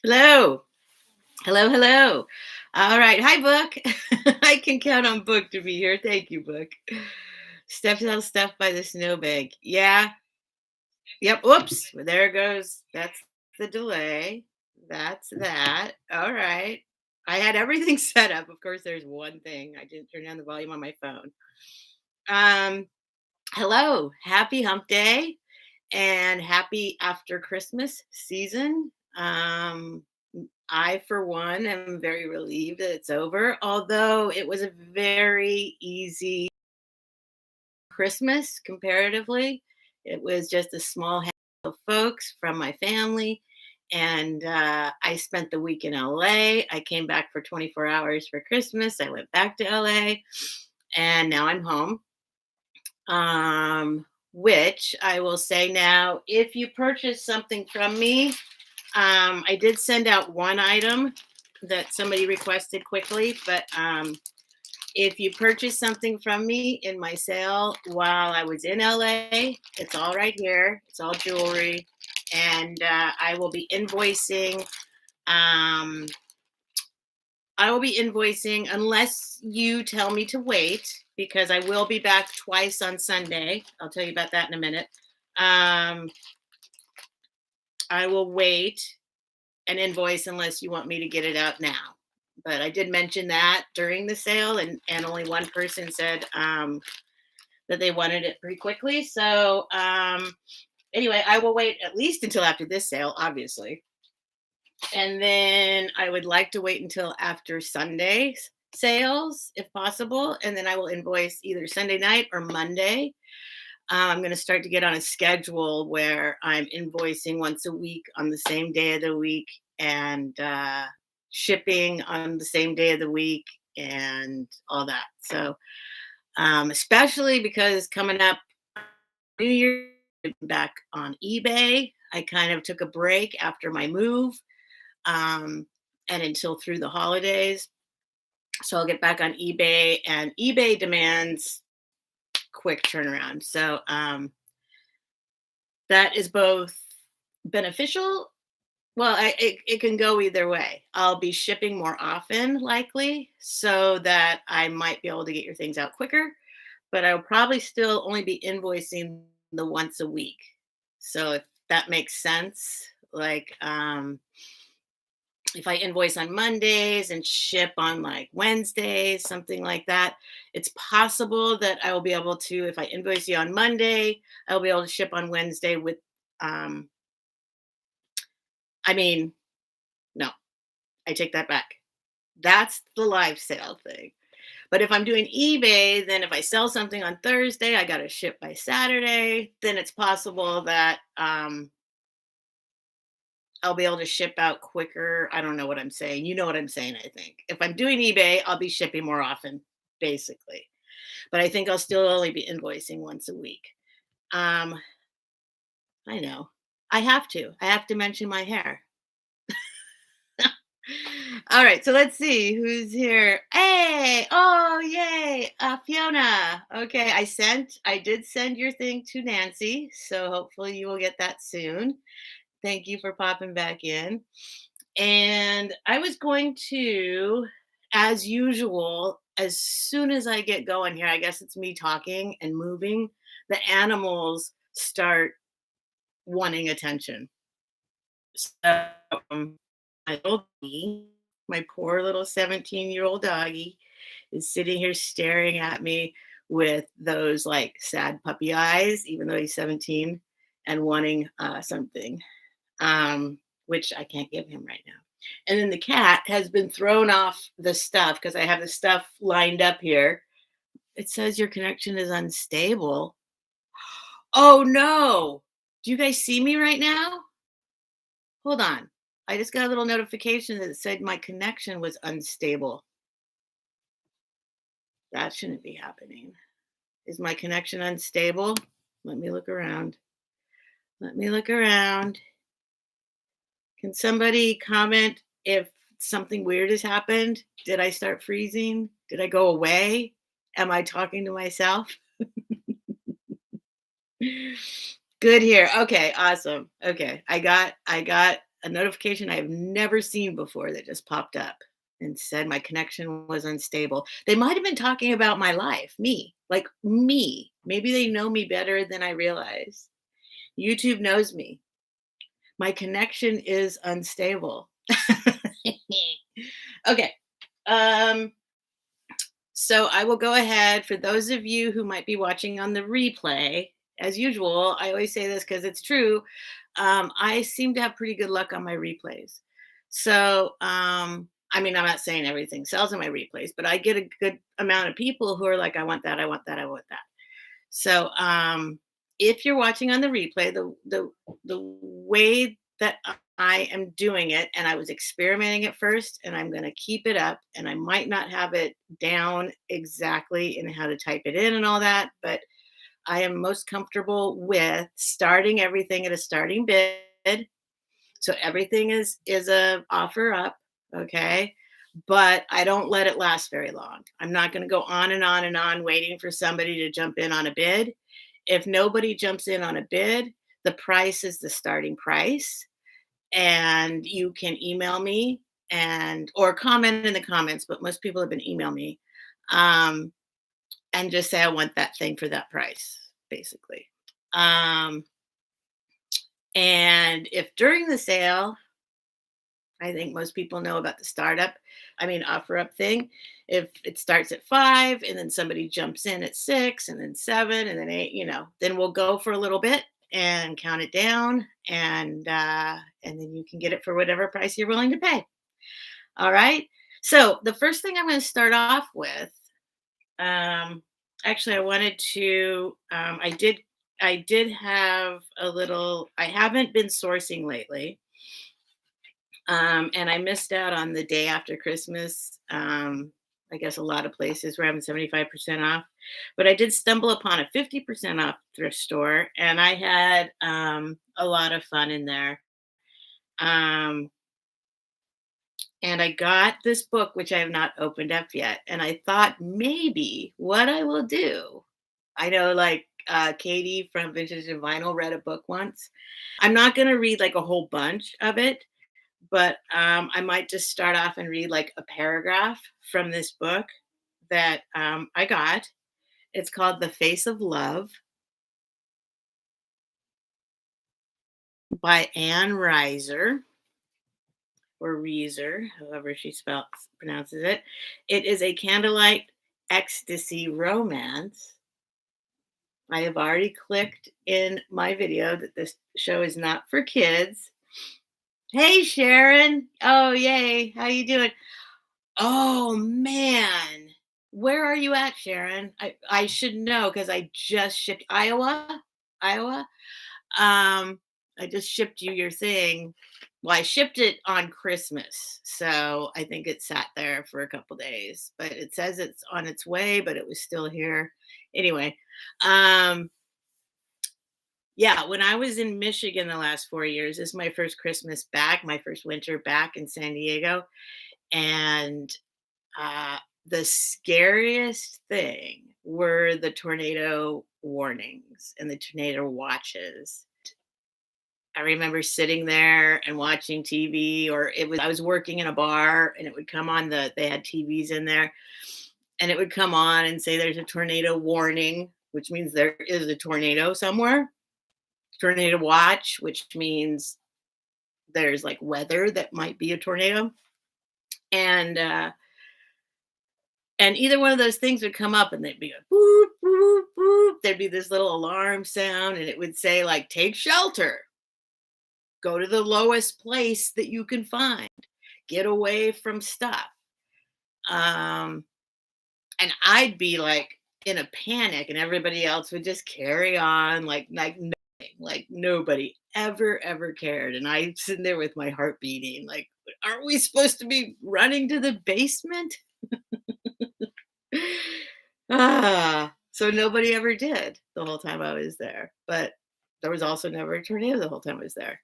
Hello. Hello, hello. All right. Hi, Book. I can count on Book to be here. Thank you, Book. Steph sells stuff by the snowbank. Yeah. Yep. Whoops. Well, there it goes. That's the delay. That's that. All right. I had everything set up. Of course, there's one thing. I didn't turn down the volume on my phone. Um, Hello. Happy Hump Day and happy after Christmas season. I, for one, am very relieved that it's over, although it was a very easy Christmas comparatively. It was just a small handful of folks from my family. And I spent the week in LA. I came back for 24 hours for Christmas. I went back to LA and now I'm home. Which I will say now, if you purchase something from me, I did send out one item that somebody requested quickly, but if you purchase something from me in my sale while I was in LA, it's all right here. It's all jewelry, and I will be invoicing. Um, I will be invoicing unless you tell me to wait, because I will be back twice on Sunday. I'll tell you about that in a minute. Um, I will wait an invoice unless you want me to get it out now. But I did mention that during the sale, and only one person said that they wanted it pretty quickly. So anyway, I will wait at least until after this sale, obviously. And then I would like to wait until after Sunday's sales, if possible. And then I will invoice either Sunday night or Monday. I'm going to start to get on a schedule where I'm invoicing once a week on the same day of the week, and shipping on the same day of the week and all that. So, especially because coming up New Year, back on eBay. I kind of took a break after my move, um, and until through the holidays. So I'll get back on eBay, and eBay demands quick turnaround. So that is both beneficial. Well, it can go either way. I'll be shipping more often, likely, so that I might be able to get your things out quicker, but I'll probably still only be invoicing the once a week. So if that makes sense, like if I invoice on Mondays and ship on like Wednesdays, something like that, it's possible that I will be able to, if I invoice you on Monday, I'll be able to ship on Wednesday with, um, I mean, no, I take that back. That's the live sale thing. But if I'm doing eBay, then if I sell something on Thursday, I got to ship by Saturday. Then it's possible that I'll be able to ship out quicker. I don't know what I'm saying. You know what I'm saying, I think. If I'm doing eBay, I'll be shipping more often, basically. But I think I'll still only be invoicing once a week. Um, I know. I have to. I have to mention my hair. All right, so let's see who's here. Hey, oh yay, Fiona. Okay, I did send your thing to Nancy, so hopefully you will get that soon. Thank you for popping back in. And I was going to, as usual, as soon as I get going here, I guess it's me talking and moving, the animals start wanting attention. So my little doggy, my poor little 17-year-old doggy, is sitting here staring at me with those like sad puppy eyes, even though he's 17, and wanting something, which I can't give him right now. And then the cat has been thrown off the stuff because I have the stuff lined up here. It says your connection is unstable. Oh no. Do you guys see me right now? Hold on. I just got a little notification that said my connection was unstable. That shouldn't be happening. Is my connection unstable? Let me look around. Let me look around. Can somebody comment if something weird has happened? Did I start freezing? Did I go away? Am I talking to myself? Good here. Okay, awesome. Okay. I got a notification I have never seen before that just popped up and said my connection was unstable. They might have been talking about my life, me, like me. Maybe they know me better than I realize. YouTube knows me. My connection is unstable. Okay. Um, so I will go ahead for those of you who might be watching on the replay. As usual, I always say this because it's true. I seem to have pretty good luck on my replays. So, I mean, I'm not saying everything sells in my replays, but I get a good amount of people who are like, I want that, I want that, I want that. So, if you're watching on the replay, the way that I am doing it, and I was experimenting at first, and I'm going to keep it up, and I might not have it down exactly in how to type it in and all that, but I am most comfortable with starting everything at a starting bid. So everything is a offer up, okay? But I don't let it last very long. I'm not going to go on and on and on waiting for somebody to jump in on a bid. If nobody jumps in on a bid, the price is the starting price, and you can email me and or comment in the comments, but most people have been email me. Um, and just say I want that thing for that price, basically. Um, and if during the sale, I think most people know about the offer up thing. If it starts at 5 and then somebody jumps in at 6 and then 7 and then 8, then we'll go for a little bit and count it down, and then you can get it for whatever price you're willing to pay. All right. So the first thing I'm going to start off with, actually, I wanted to, I did have a little, I haven't been sourcing lately. And I missed out on the day after Christmas. I guess a lot of places were having 75% off, but I did stumble upon a 50% off thrift store, and I had a lot of fun in there. Um, and I got this book, which I have not opened up yet. And I thought maybe what I will do, I know like Katie from Vintage and Vinyl read a book once. I'm not going to read like a whole bunch of it, but I might just start off and read like a paragraph from this book that I got. It's called The Face of Love by Anne Reiser, or Reiser, however she pronounces it. It is a candlelight ecstasy romance. I have already clicked in my video that this show is not for kids. Hey Sharon. Oh yay. How you doing? Oh man. Where are you at, Sharon? I should know because I just shipped Iowa. Iowa. I just shipped you your thing. Well, I shipped it on Christmas, so I think it sat there for a couple days. But it says it's on its way, but it was still here. Anyway, um, yeah, when I was in Michigan the last 4 years, this is my first Christmas back, my first winter back in San Diego, and uh, the scariest thing were the tornado warnings and the tornado watches. I remember sitting there and watching TV, or I was working in a bar and it would come on, they had TVs in there, and it would come on and say there's a tornado warning, which means there is a tornado somewhere. Tornado watch, which means there's like weather that might be a tornado. And either one of those things would come up and they'd be a boop, boop, boop. There'd be this little alarm sound and it would say, like, take shelter, go to the lowest place that you can find, get away from stuff. Um, and I'd be like in a panic and everybody else would just carry on like nothing, like nobody ever cared. And I'm sitting there with my heart beating, like, aren't we supposed to be running to the basement? So nobody ever did the whole time I was there. But there was also never a tornado the whole time I was there.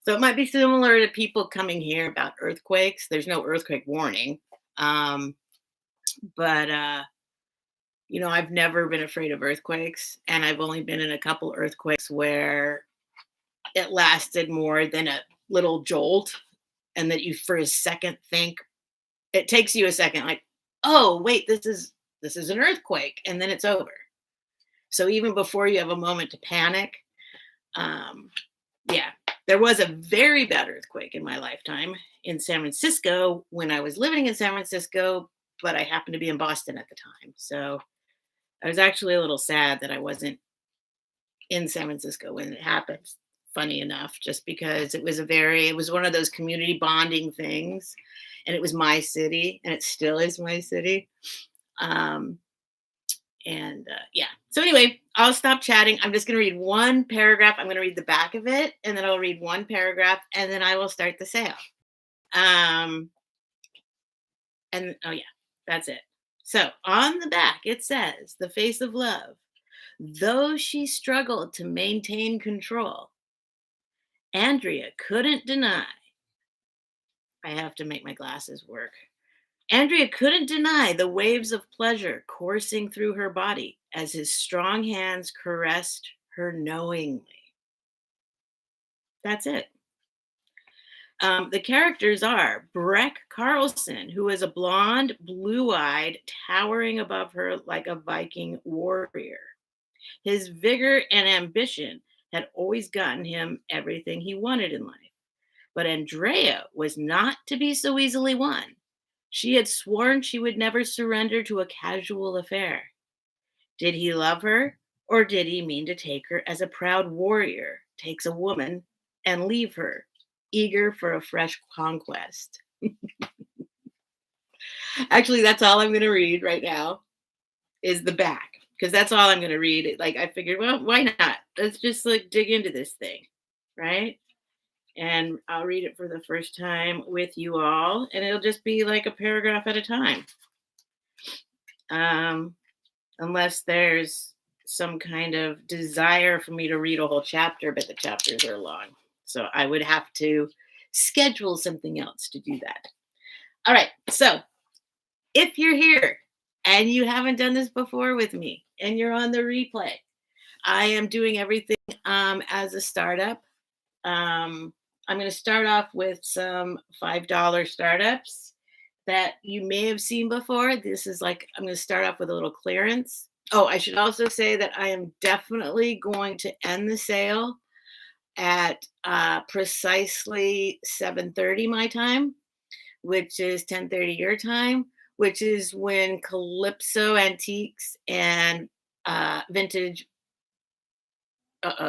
So it might be similar to people coming here about earthquakes. There's no earthquake warning. But I've never been afraid of earthquakes, and I've only been in a couple earthquakes where it lasted more than little jolt, and that you for a second think, it takes you a second, like, oh wait, this is an earthquake, and then it's over. So even before you have a moment to panic, um, yeah, there was a very bad earthquake in my lifetime in San Francisco when I was living in San Francisco, but I happened to be in Boston at the time. So I was actually a little sad that I wasn't in San Francisco when it happened. Funny enough, just because it was one of those community bonding things, and it was my city, and it still is my city. Um, and yeah. So anyway, I'll stop chatting. I'm just going to read one paragraph. I'm going to read the back of it, and then I'll read one paragraph, and then I will start the sale. Um, and oh yeah, that's it. So on the back it says, "The face of love. Though she struggled to maintain control, Andrea couldn't deny." I have to make my glasses work. Andrea couldn't deny the waves of pleasure coursing through her body as his strong hands caressed her knowingly. That's it. The characters are Breck Carlson, who is a blonde, blue eyed, towering above her like a Viking warrior. His vigor and ambition had always gotten him everything he wanted in life. But Andrea was not to be so easily won. She had sworn she would never surrender to a casual affair. Did he love her, or did he mean to take her as a proud warrior takes a woman and leave her, eager for a fresh conquest? Actually, that's all I'm going to read right now is the back, because that's all I'm going to read. Like, I figured, well, why not? Let's just like dig into this thing, right? And I'll read it for the first time with you all, and it'll just be like a paragraph at a time. Um, Unless there's some kind of desire for me to read a whole chapter, but the chapters are long. So I would have to schedule something else to do that. All right. So if you're here and you haven't done this before with me and you're on the replay, I am doing everything as a startup. I'm going to start off with some $5 startups that you may have seen before. This is like, I'm going to start off with a little clearance. Oh, I should also say that I am definitely going to end the sale at precisely 7:30 my time, which is 10:30 your time, which is when Calypso Antiques and Vintage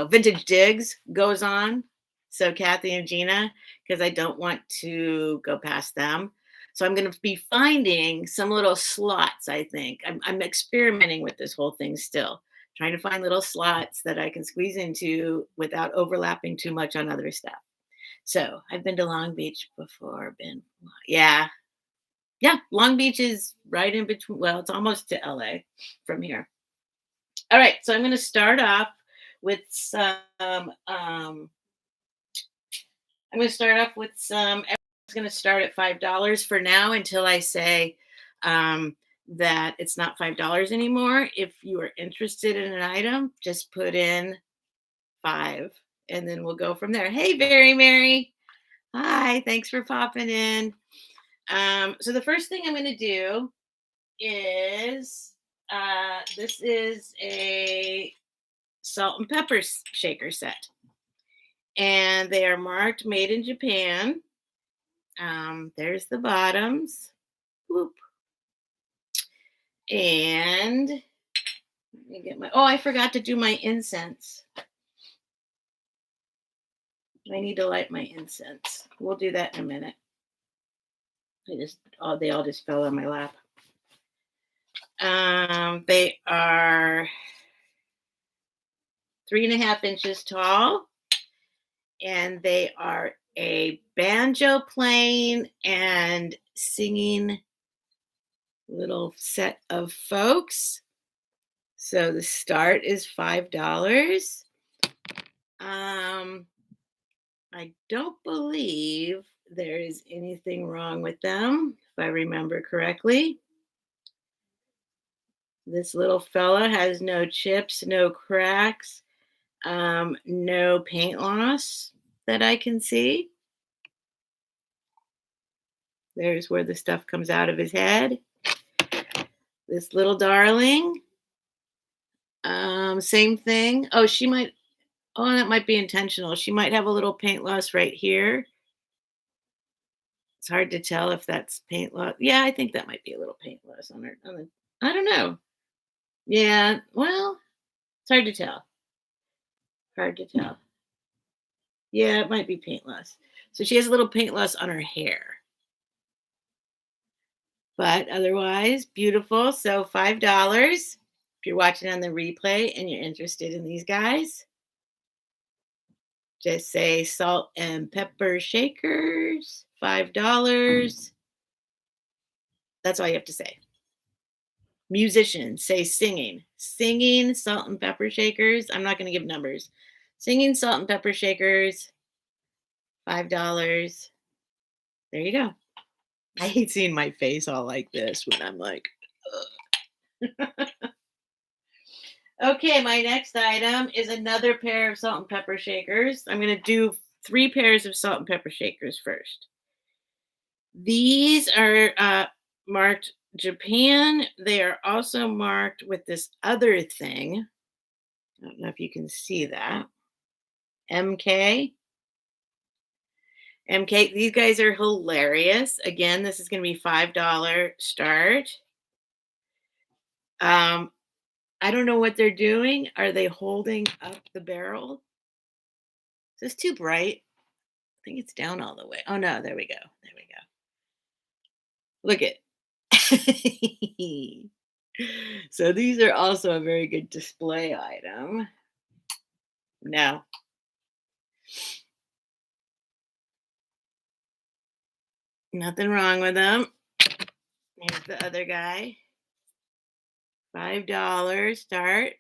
Vintage Digs goes on. So Kathy and Gina, because I don't want to go past them. So I'm going to be finding some little slots, I think. I'm experimenting with this whole thing still, trying to find little slots that I can squeeze into without overlapping too much on other stuff. So I've been to Long Beach before. Yeah. Yeah. Long Beach is right in between. Well, it's almost to LA from here. All right. So I'm going to start off with some I'm going to start off with some. Everyone's going to start at $5 for now until I say that it's not $5 anymore. If you are interested in an item, just put in 5, and then we'll go from there. Hey, Very Mary. Hi, thanks for popping in. So the first thing I'm going to do is this is a salt and pepper shaker set. And they are marked made in Japan. There's the bottoms. Whoop. And let me get I forgot to do my incense. I need to light my incense. We'll do that in a minute. They all just fell on my lap. They are 3.5 inches tall, and they are a banjo playing and singing little set of folks. So the start is $5. I don't believe there is anything wrong with them, if I remember correctly. This little fella has no chips, no cracks, no paint loss that I can see. There's where the stuff comes out of his head. This little darling. Same thing. Oh, she might. Oh, that might be intentional. She might have a little paint loss right here. It's hard to tell if that's paint loss. Yeah, I think that might be a little paint loss on her. I don't know. Yeah, well, it's hard to tell. Hard to tell. Yeah, it might be paint loss. So she has a little paint loss on her hair. But otherwise, beautiful. So $5. If you're watching on the replay and you're interested in these guys, just say salt and pepper shakers, $5. That's all you have to say. Musicians, say singing. Singing salt and pepper shakers. I'm not going to give numbers. Singing salt and pepper shakers, $5. There you go. I hate seeing my face all like this when I'm like, ugh. Okay, my next item is another pair of salt and pepper shakers. I'm going to do 3 pairs of salt and pepper shakers first. These are marked Japan. They are also marked with this other thing. I don't know if you can see that. MK. MK. These guys are hilarious. Again, this is going to be $5 start. I don't know what they're doing. Are they holding up the barrel? Is this too bright? I think it's down all the way. Oh no, there we go. There we go. Look it. So these are also a very good display item. No. Nothing wrong with them. Here's the other guy. $5 start. I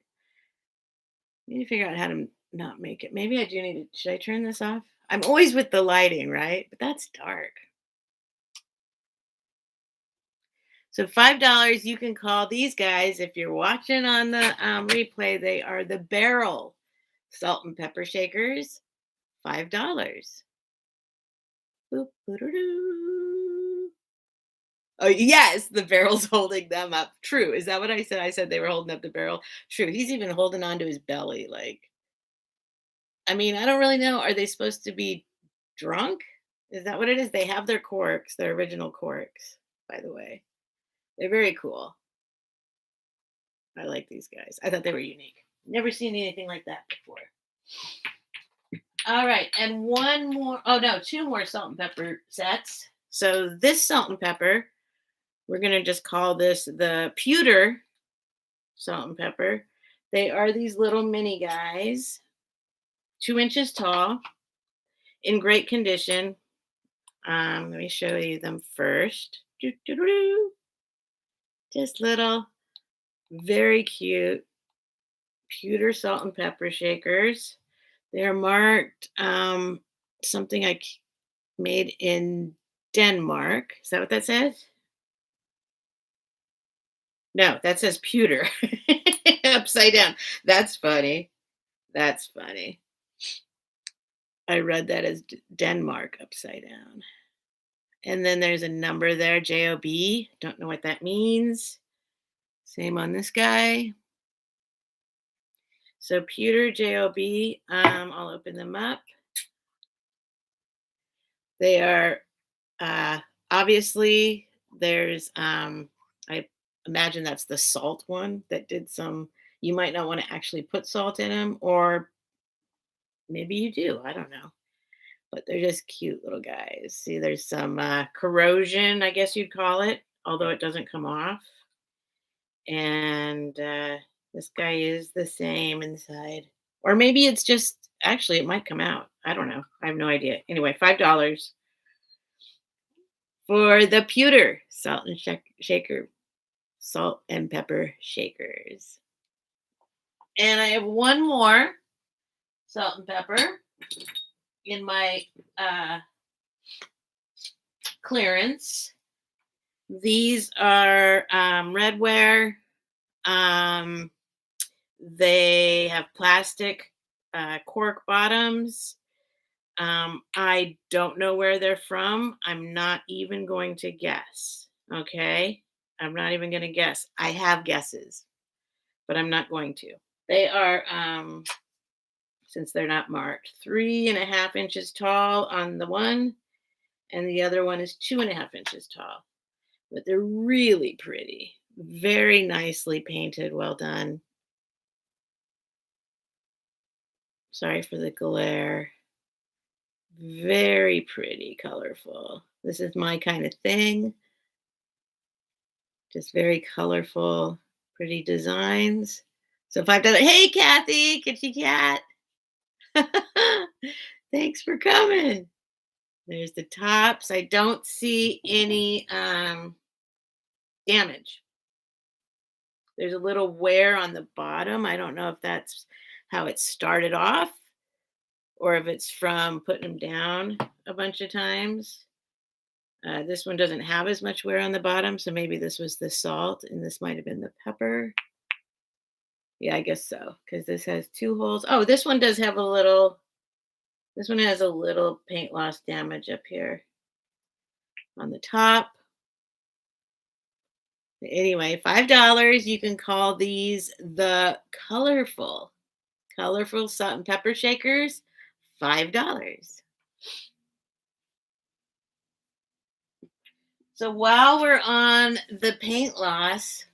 need to figure out how to not make it. Maybe I do need to. Should I turn this off? I'm always with the lighting, right? But that's dark. So $5, you can call these guys if you're watching on the replay. They are the barrel salt and pepper shakers. $5. Boop, boo-doo-doo. Oh yes, the barrel's holding them up. True. Is that what I said? I said they were holding up the barrel. True. He's even holding on to his belly. Like, I mean, I don't really know. Are they supposed to be drunk? Is that what it is? They have their corks, their original corks, by the way. They're very cool. I like these guys. I thought they were unique. Never seen anything like that before. All right, and one more. Oh no, 2 more salt and pepper sets. So this salt and pepper, we're gonna just call this the pewter salt and pepper. They are these little mini guys, 2 inches tall, in great condition. Let me show you them first. Just little, very cute pewter salt and pepper shakers. They're marked something I made in Denmark. Is that what that says? No, that says pewter. Upside down. That's funny. That's funny. I read that as Denmark upside down. And then there's a number there, JOB. Don't know what that means. Same on this guy. So pewter JOB. I'll open them up. They are obviously there's I imagine that's the salt one that did some. You might not want to actually put salt in them, or maybe you do. I don't know. But they're just cute little guys. See, there's some corrosion, I guess you'd call it, although it doesn't come off. And this guy is the same inside. Or maybe it's just, actually, it might come out. I don't know. I have no idea. Anyway, $5 for the pewter salt and shaker, salt and pepper shakers. And I have one more salt and pepper in my clearance. These are redware. They have plastic cork bottoms. I don't know where they're from. I'm not even going to guess. Okay. I'm not even going to guess. I have guesses, but I'm not going to. They are, since they're not marked, 3.5 inches tall on the one, and the other one is 2.5 inches tall. But they're really pretty. Very nicely painted. Well done. Sorry for the glare. Very pretty, colorful. This is my kind of thing. Just very colorful, pretty designs. So $5. Hey, Kathy, kitty cat. Thanks for coming. There's the tops. I don't see any damage. There's a little wear on the bottom. I don't know if that's how it started off or if it's from putting them down a bunch of times. This one doesn't have as much wear on the bottom, so maybe this was the salt and this might have been the pepper. Yeah, I guess so, because this has 2 holes. Oh, this one does have a little, this one has a little paint loss damage up here on the top. Anyway, $5. You can call these the colorful salt and pepper shakers. $5. So while we're on the paint loss,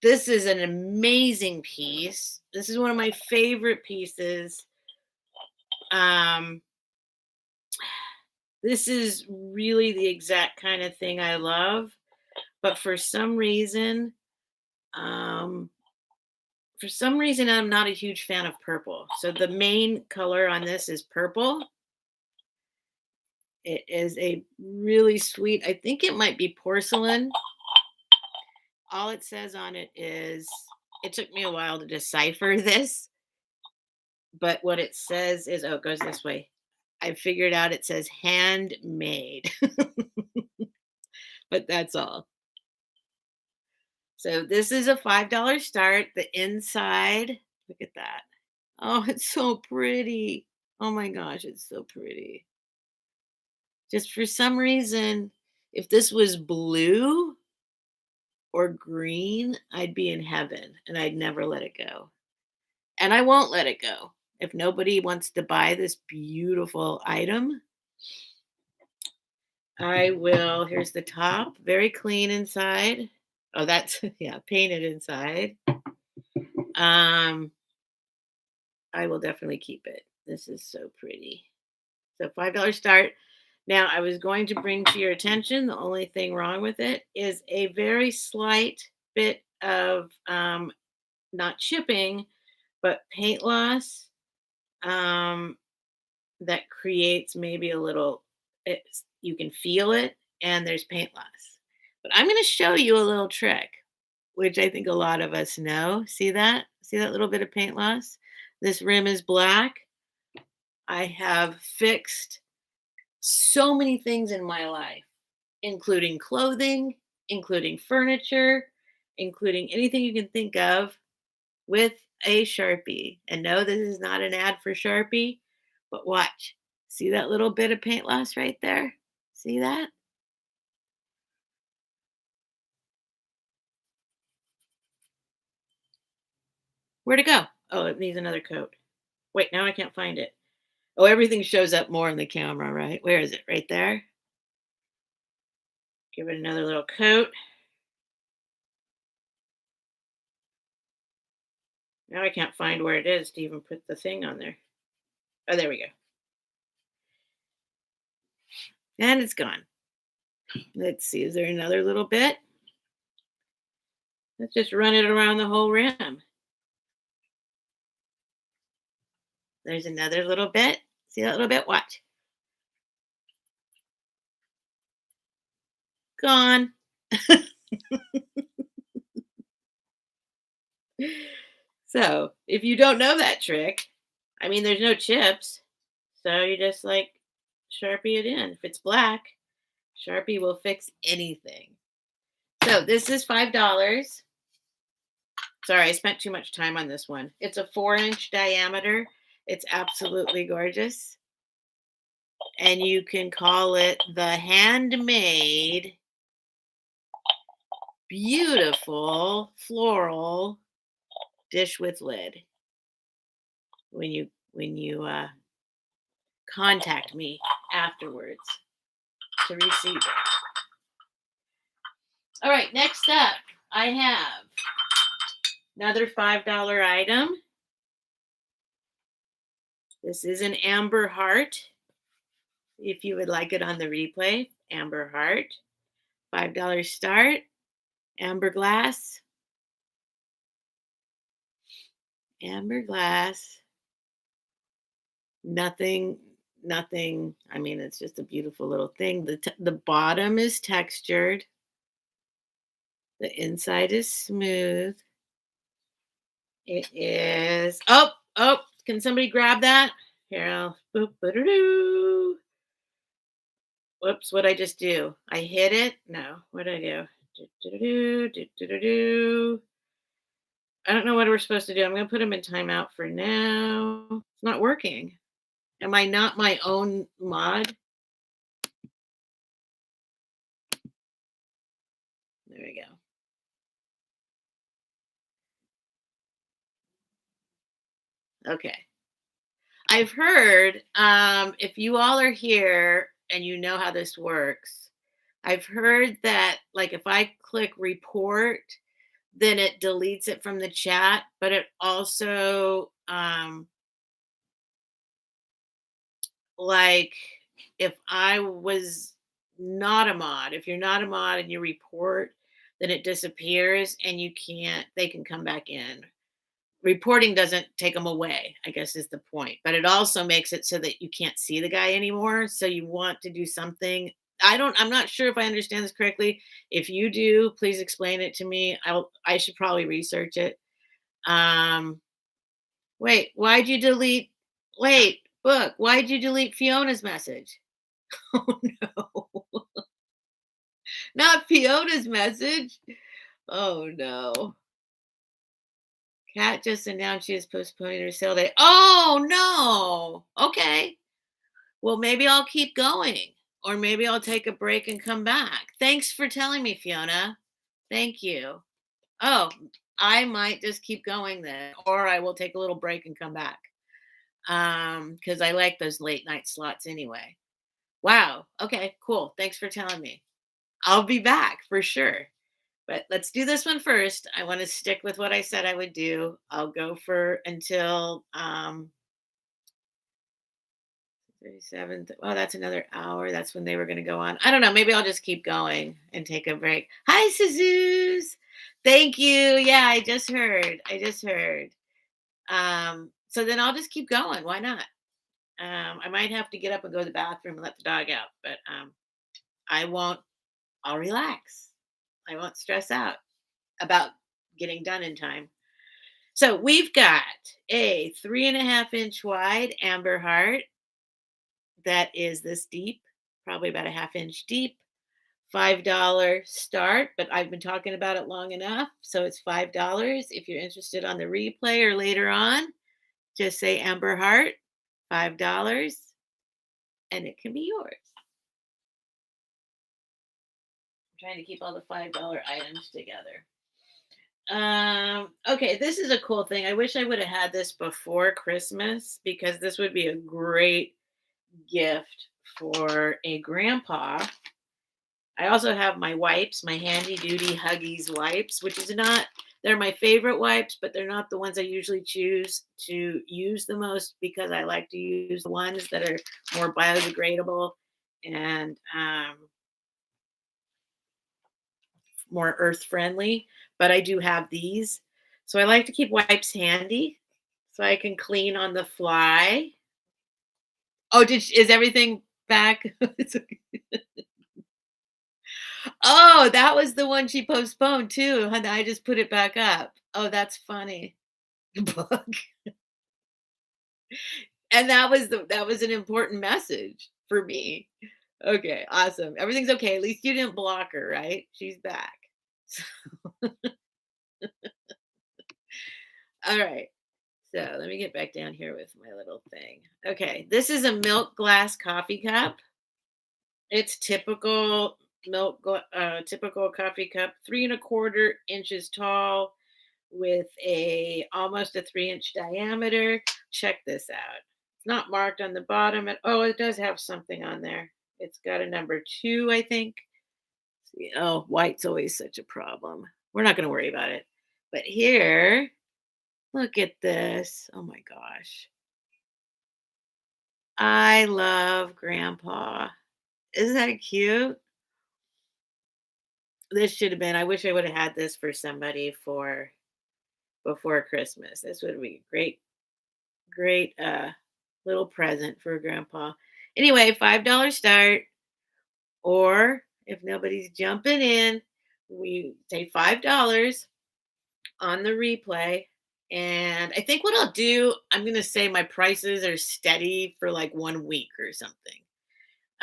this is an amazing piece. This is one of my favorite pieces. This is really the exact kind of thing I love, but for some reason, I'm not a huge fan of purple. So the main color on this is purple. It is a really sweet, I think it might be porcelain. All it says on it is, it took me a while to decipher this, but what it says is, oh, it goes this way. I figured out it says handmade, but that's all. So this is a $5 start. The inside, look at that. Oh, it's so pretty. Oh my gosh, it's so pretty. Just for some reason, if this was blue or green, I'd be in heaven and I'd never let it go. And I won't let it go. If nobody wants to buy this beautiful item, I will. Here's the top, very clean inside. Oh, that's yeah, painted inside. I will definitely keep it. This is so pretty. So $5 start. Now, I was going to bring to your attention, the only thing wrong with it is a very slight bit of not chipping, but paint loss that creates maybe a little, you can feel it, and there's paint loss. But I'm going to show you a little trick, which I think a lot of us know. See that? See that little bit of paint loss? This rim is black. I have fixed so many things in my life, including clothing, including furniture, including anything you can think of with a Sharpie. And no, this is not an ad for Sharpie, but watch. See that little bit of paint loss right there? See that? Where'd it go? Oh, it needs another coat. Wait, now I can't find it. Oh, everything shows up more on the camera, right? Where is it? Right there? Give it another little coat. Now I can't find where it is to even put the thing on there. Oh, there we go. And it's gone. Let's see, is there another little bit? Let's just run it around the whole rim. There's another little bit. See that little bit? Watch. Gone. So if you don't know that trick, I mean, there's no chips. So you just like Sharpie it in. If it's black, Sharpie will fix anything. So this is $5. Sorry, I spent too much time on this one. It's a 4-inch diameter. It's absolutely gorgeous. and you can call it the handmade, beautiful floral dish with lid when you contact me afterwards to receive it. All right, next up, I have another $5 item. This is an amber heart. If you would like it on the replay, amber heart, $5 start, amber glass, amber glass, nothing, nothing. I mean, it's just a beautiful little thing. The bottom is textured, the inside is smooth. It is. Oh, oh! Can somebody grab that? Here, I'll. Boop, ba-doo-doo. Whoops! What I just do? I hit it. No. What did I do? Do-do-do-do, do-do-do-do. I don't know what we're supposed to do. I'm going to put him in timeout for now. It's not working. Am I not my own mod? There we go. Okay. I've heard, if you all are here and you know how this works, I've heard that, like, if I click report, then it deletes it from the chat, but it also, like, if I was not a mod, if you're not a mod and you report, then it disappears and they can come back in. Reporting doesn't take them away, I guess is the point. But it also makes it so that you can't see the guy anymore. So you want to do something. I'm not sure if I understand this correctly. If you do, please explain it to me. I should probably research it. Um, wait, why'd you delete? Wait, book, why'd you delete Fiona's message? Oh no, not Fiona's message. Oh no. Kat just announced she is postponing her sale day. Oh no. Okay. Well, maybe I'll keep going, or maybe I'll take a break and come back. Thanks for telling me, Fiona. Thank you. Oh, I might just keep going then, or I will take a little break and come back. Because I like those late night slots anyway. Wow. Okay, cool. Thanks for telling me. I'll be back for sure. But let's do this one first. I want to stick with what I said I would do. I'll go for until 37th. Oh, that's another hour. That's when they were going to go on. I don't know. Maybe I'll just keep going and take a break. Hi, Suzus. Thank you. Yeah, I just heard. I just heard. So then I'll just keep going. Why not? I might have to get up and go to the bathroom and let the dog out, but I won't. I'll relax. I won't stress out about getting done in time. So we've got a 3.5-inch wide amber heart that is this deep, probably about a half inch deep. $5 start, but I've been talking about it long enough, so it's $5. If you're interested on the replay or later on, just say amber heart, $5, and it can be yours. I'm trying to keep all the $5 items together. Okay, this is a cool thing. I wish I would have had this before Christmas, because this would be a great gift for a grandpa. I also have my wipes, my handy duty Huggies wipes, which is not, they're my favorite wipes, but they're not the ones I usually choose to use the most, because I like to use the ones that are more biodegradable and more earth friendly. But I do have these. So I like to keep wipes handy so I can clean on the fly. Oh, is everything back? It's okay. Oh, that was the one she postponed too, and I just put it back up. Oh, that's funny. Book. And that was an important message for me. Okay, awesome. Everything's okay. At least you didn't block her, right? She's back. All right. So let me get back down here with my little thing. Okay, this is a milk glass coffee cup. It's typical typical coffee cup, 3.25 inches tall, with a almost a 3-inch diameter. Check this out. It's not marked on the bottom. Oh, it does have something on there. It's got a number 2, I think. See, oh, white's always such a problem. We're not going to worry about it. But here, look at this. Oh my gosh. I love Grandpa. Isn't that cute? This should have been, I wish I would have had this for somebody for before Christmas. This would be great, great little present for Grandpa. Anyway, $5 start. Or if nobody's jumping in, we say $5 on the replay. And I think what I'll do, I'm going to say my prices are steady for like 1 week or something.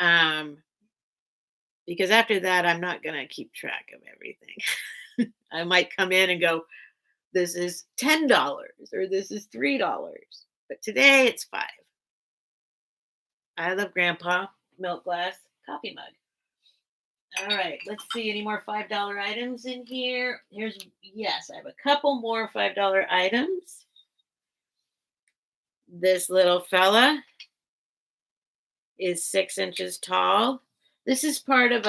Um, because after that, I'm not going to keep track of everything. I might come in and go, this is $10 or this is $3. But today it's 5. I love Grandpa. Milk glass coffee mug. All right, let's see any more $5 items in here. Yes, I have a couple more $5 items. This little fella is 6 inches tall. This is part of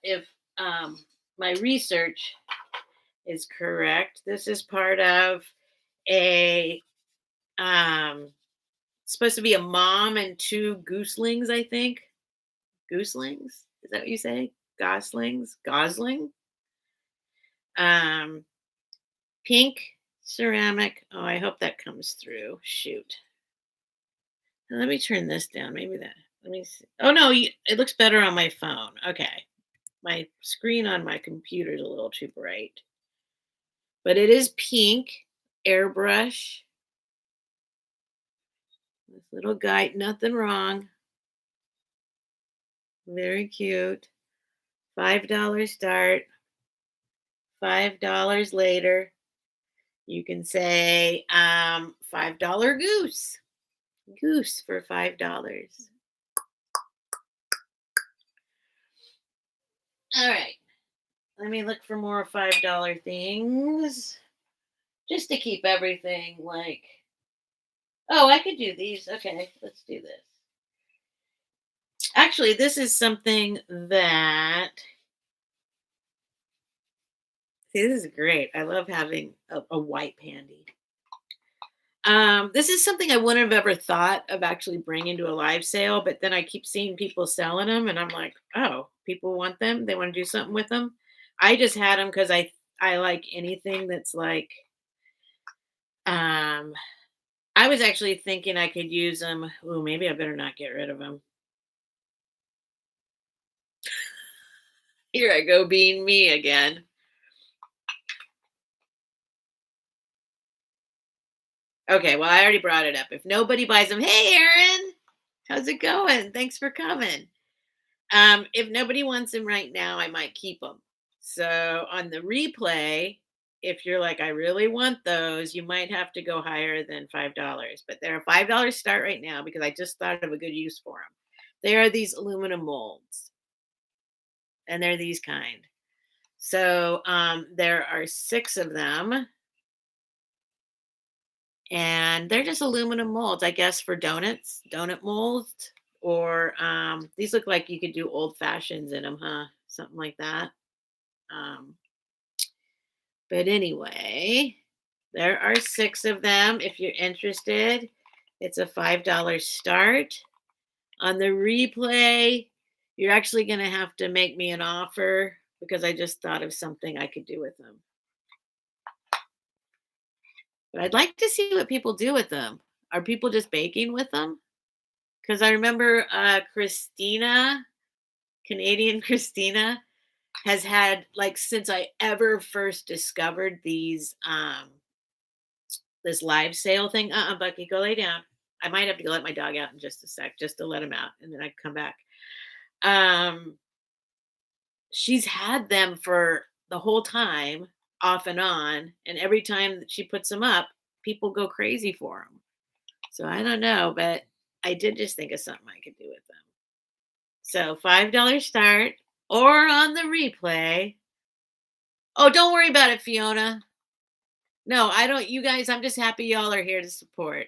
if my research is correct, this is part of a, supposed to be a mom and 2 gooselings, I think. Gooselings? Is that what you say? Goslings? Gosling? Um, Pink ceramic. Oh, I hope that comes through. Shoot. Let me turn this down. Maybe that. Let me see. Oh no, it looks better on my phone. Okay. My screen on my computer is a little too bright. But it is pink airbrush. This little guy, nothing wrong. Very cute. $5 start. $5 later. You can say $5 goose. Goose for $5. All right. Let me look for more $5 things. Just to keep everything like, oh, I could do these. Okay, let's do this. Actually, this is something that, see, this is great. I love having a white pandy. This is something I wouldn't have ever thought of actually bringing to a live sale, but then I keep seeing people selling them, and I'm like, oh, people want them. They want to do something with them. I just had them because I like anything that's like. Um, I was actually thinking I could use them. Oh, maybe I better not get rid of them. Here I go, being me again. Okay, well, I already brought it up. If nobody buys them, hey, Aaron, how's it going? Thanks for coming. If nobody wants them right now, I might keep them. So on the replay, if you're like, I really want those, you might have to go higher than $5. But they're a $5 start right now because I just thought of a good use for them. They are these aluminum molds, and they're these kind. So there are 6 of them, and they're just aluminum molds, I guess, for donuts, donut molds. Or these look like you could do old fashions in them, huh? Something like that. Um, but anyway, there are 6 of them. If you're interested, it's a $5 start. On the replay, you're actually going to have to make me an offer because I just thought of something I could do with them. But I'd like to see what people do with them. Are people just baking with them? Because I remember Christina, Canadian Christina, has had, like, since I ever first discovered these this live sale thing. Bucky, go lay down. I might have to go let my dog out in just a sec, just to let him out, and then I come back. She's had them for the whole time, off and on, and every time that she puts them up, people go crazy for them. So I don't know, but I did just think of something I could do with them. So $5 start or on the replay. Oh, don't worry about it, Fiona. No, I don't. You guys, I'm just happy y'all are here to support.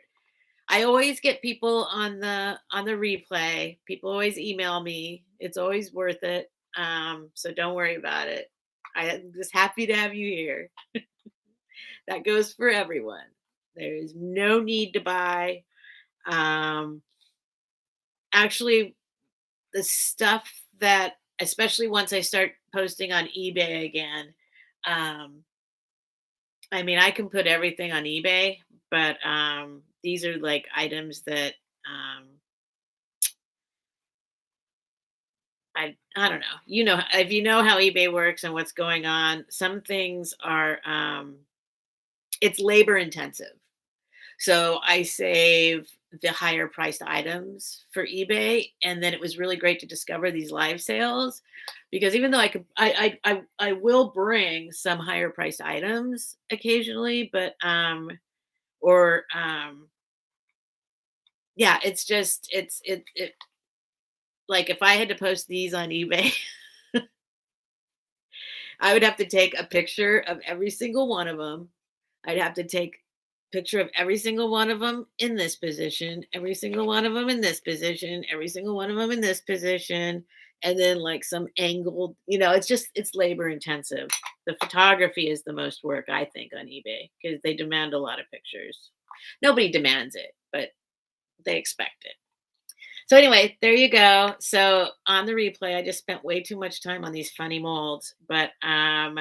I always get people on the replay. People always email me. It's always worth it. So don't worry about it. I'm just happy to have you here. That goes for everyone. There is no need to buy. Um, Actually, the stuff that, especially once I start posting on eBay again, um, I mean, I can put everything on eBay, but these are like items that um, I don't know. You know, if you know how eBay works and what's going on, some things are it's labor intensive. So I save the higher priced items for eBay, and then it was really great to discover these live sales because even though I could, I will bring some higher priced items occasionally, but or yeah, it's just it like if I had to post these on eBay, I would have to take a picture of every single one of them. I'd have to take picture of every single one of them in this position, every single one of them in this position, every single one of them in this position, and then like some angled, it's labor intensive. The photography is the most work I think on eBay because they demand a lot of pictures. Nobody demands it, but they expect it. So anyway, there you go. So on the replay, I just spent way too much time on these funny molds, but I'm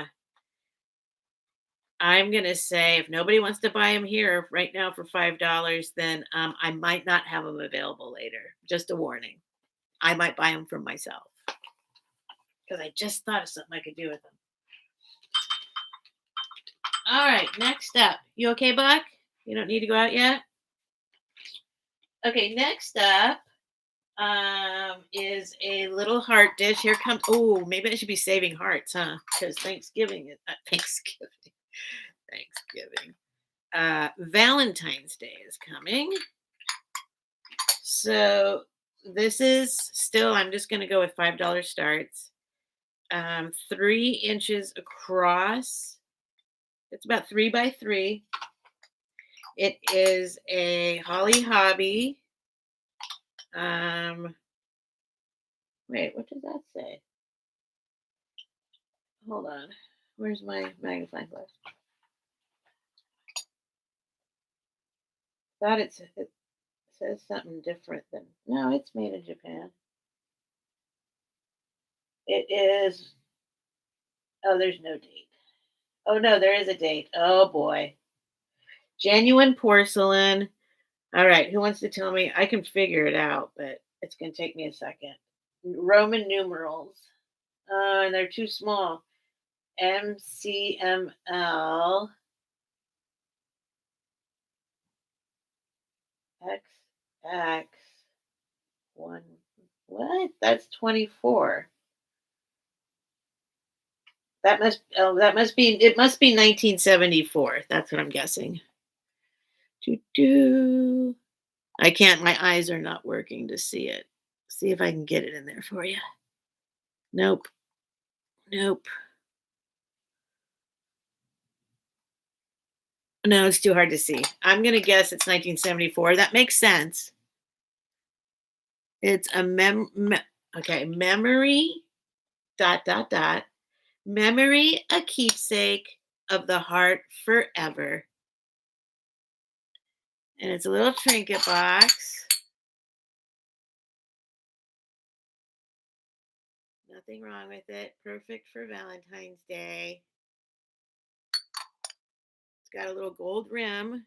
gonna say if nobody wants to buy them here right now for $5, then I might not have them available later. Just a warning. I might buy them for myself because I just thought of something I could do with them. All right, next up. You okay, Buck? You don't need to go out yet? Okay, next up is a little heart dish. Here comes. Oh, maybe I should be saving hearts, huh? Because Thanksgiving is Thanksgiving. Thanksgiving. Valentine's Day is coming. So this is still, I'm just going to go with $5 starts. 3 inches across. It's about 3 by 3. It is a Holly Hobby. Wait, what does that say? Hold on. Where's my magnifying glass? Thought it says something different than. No, it's made in Japan. It is. Oh, there's no date. Oh no, there is a date. Oh boy. Genuine porcelain. All right, who wants to tell me? I can figure it out, but it's going to take me a second. Roman numerals. And they're too small. MCML XX 1. What? That's 24. It must be 1974. That's what I'm guessing. I can't, my eyes are not working to see it. See if I can get it in there for you. Nope. Nope. No, it's too hard to see. I'm going to guess it's 1974. That makes sense. It's a memory dot dot dot memory a keepsake of the heart forever. And it's a little trinket box. Nothing wrong with it. Perfect for Valentine's Day. It's got a little gold rim.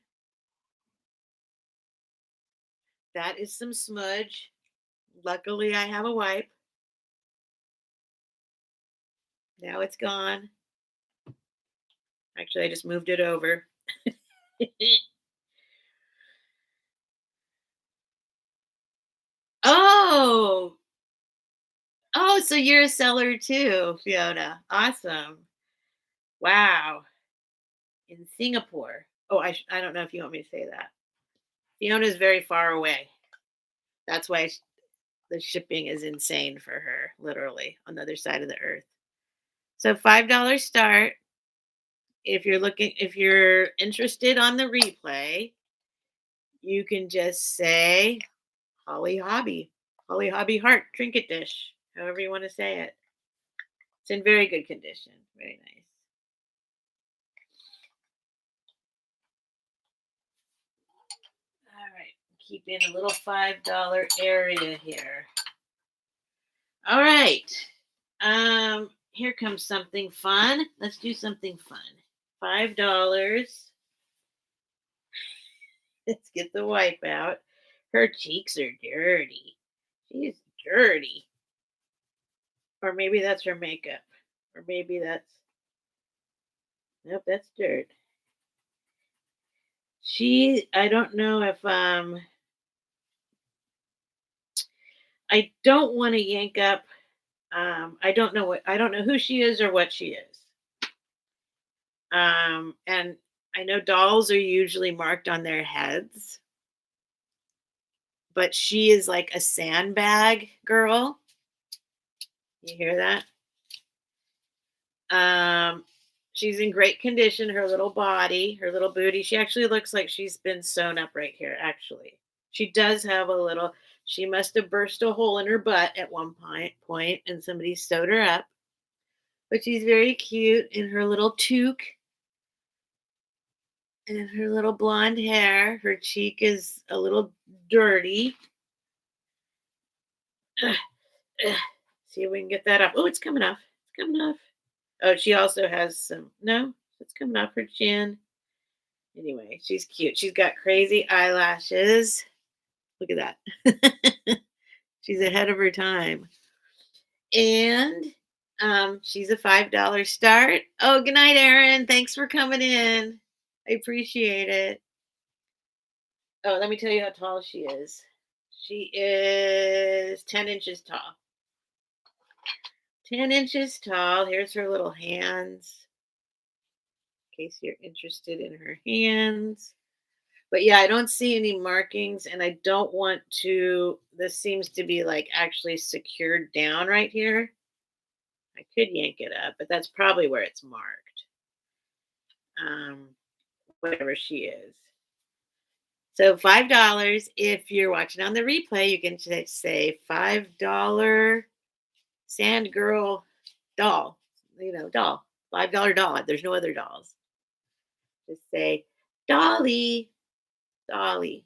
That is some smudge. Luckily, I have a wipe. Now it's gone. Actually, I just moved it over. Oh, oh, so you're a seller too, Fiona. Awesome. Wow. In Singapore. Oh, I don't know if you want me to say that. Fiona's very far away. That's why the shipping is insane for her, literally on the other side of the earth. So $5 start. If you're interested on the replay, you can just say Holly Hobby Heart Trinket Dish, however you want to say it. It's in very good condition. Very nice. All right. Keep in a little $5 area here. All right. Here comes something fun. Let's do something fun. $5. Let's get the wipe out. Her cheeks are dirty. She's dirty. Or maybe that's her makeup. Or maybe that's nope, that's dirt. I don't know if I don't want to yank up I don't know who she is or what she is. And I know dolls are usually marked on their heads, but she is like a sandbag girl. You hear that? She's in great condition. Her little body, her little booty. She actually looks like she's been sewn up right here. Actually, she does have a little. She must have burst a hole in her butt at one point, and somebody sewed her up. But she's very cute in her little toque and her little blonde hair. Her cheek is a little dirty. Ugh, ugh. See if we can get that up. Oh, it's coming off. It's coming off. Oh, she also has some. No, it's coming off her chin. Anyway, she's cute. She's got crazy eyelashes. Look at that. She's ahead of her time. And she's a $5 start. Oh, good night, Erin. Thanks for coming in. I appreciate it. Oh, let me tell you how tall she is. She is 10 inches tall. 10 inches tall. Here's her little hands, in case you're interested in her hands. But yeah, I don't see any markings, and I don't want to. This seems to be like actually secured down right here. I could yank it up, but that's probably where it's marked. Whatever she is. So $5. If you're watching on the replay, you can just say $5 Sand Girl doll. Doll. $5 doll. There's no other dolls. Just say Dolly. Dolly.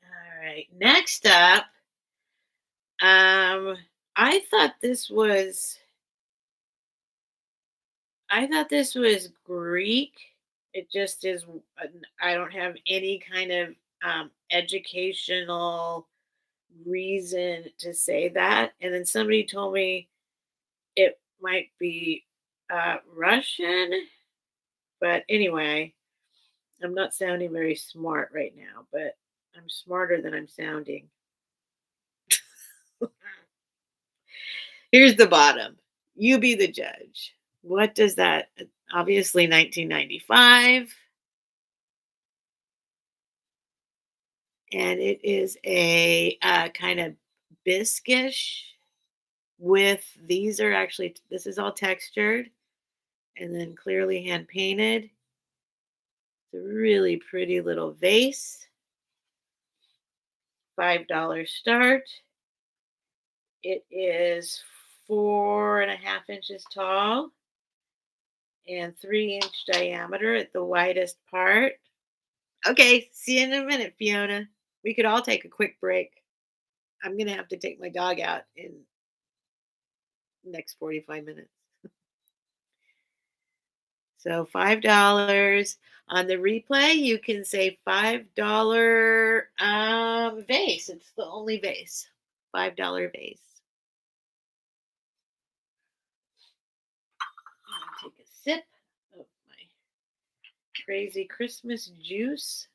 All right. Next up, I thought this was Greek. It just is. I don't have any kind of educational reason to say that. And then somebody told me it might be Russian. But anyway, I'm not sounding very smart right now, but I'm smarter than I'm sounding. Here's the bottom. You be the judge. What does that? Obviously, 1995. And it is a kind of bisquish this is all textured and then clearly hand painted. It's a really pretty little vase. $5 start. It is 4.5 inches tall and 3-inch diameter at the widest part. Okay, see you in a minute, Fiona. We could all take a quick break. I'm going to have to take my dog out in the next 45 minutes. So $5 on the replay. You can say $5 vase. It's the only vase. $5 vase. I'm going to take a sip of my crazy Christmas juice.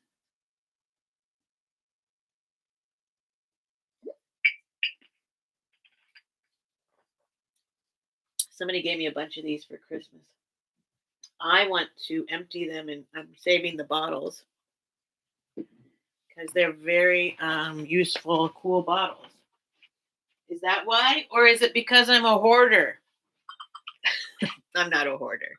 Somebody gave me a bunch of these for Christmas. I want to empty them, and I'm saving the bottles because they're very useful, cool bottles. Is that why? Or is it because I'm a hoarder? I'm not a hoarder,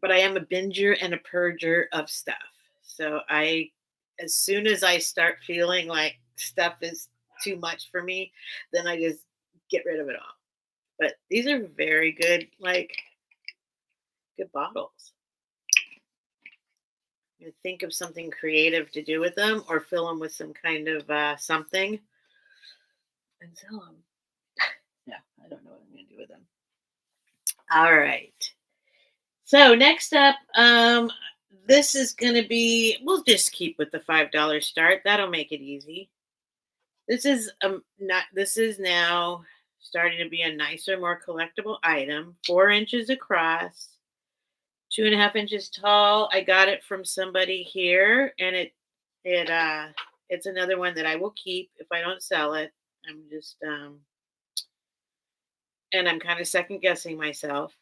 but I am a binger and a purger of stuff. So as soon as I start feeling like stuff is too much for me, then I just get rid of it all. But these are very good, like good bottles. You think of something creative to do with them, or fill them with some kind of something, and sell them. Yeah, I don't know what I'm going to do with them. All right. So next up, this is going to be. We'll just keep with the $5 start. That'll make it easy. This is not. This is now starting to be a nicer, more collectible item. 4 inches across, 2.5 inches tall. I got it from somebody here, and it's another one that I will keep if I don't sell it. I'm just and I'm kind of second guessing myself.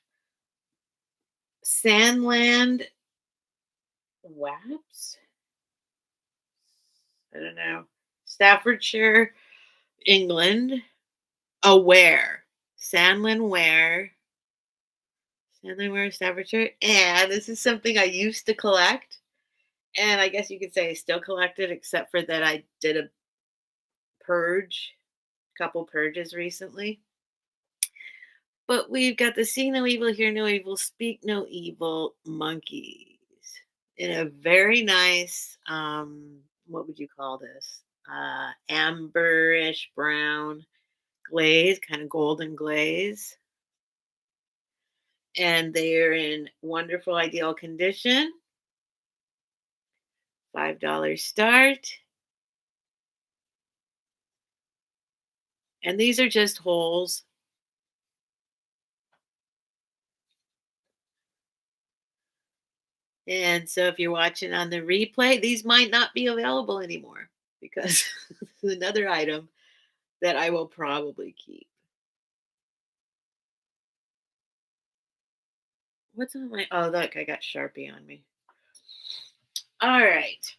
Sandland Waps. I don't know. Staffordshire, England. Aware. Sandland Ware. Sandland Ware, Staffordshire. And this is something I used to collect. And I guess you could say I still collect it, except for that I did a purge, couple purges recently. But we've got the see no evil, hear no evil, speak no evil monkeys in a very nice, what would you call this? Amberish brown glaze, kind of golden glaze. And they're in wonderful, ideal condition. $5 start. And these are just holes. And so if you're watching on the replay, these might not be available anymore because it's another item that I will probably keep. What's on my oh look, I got Sharpie on me. All right.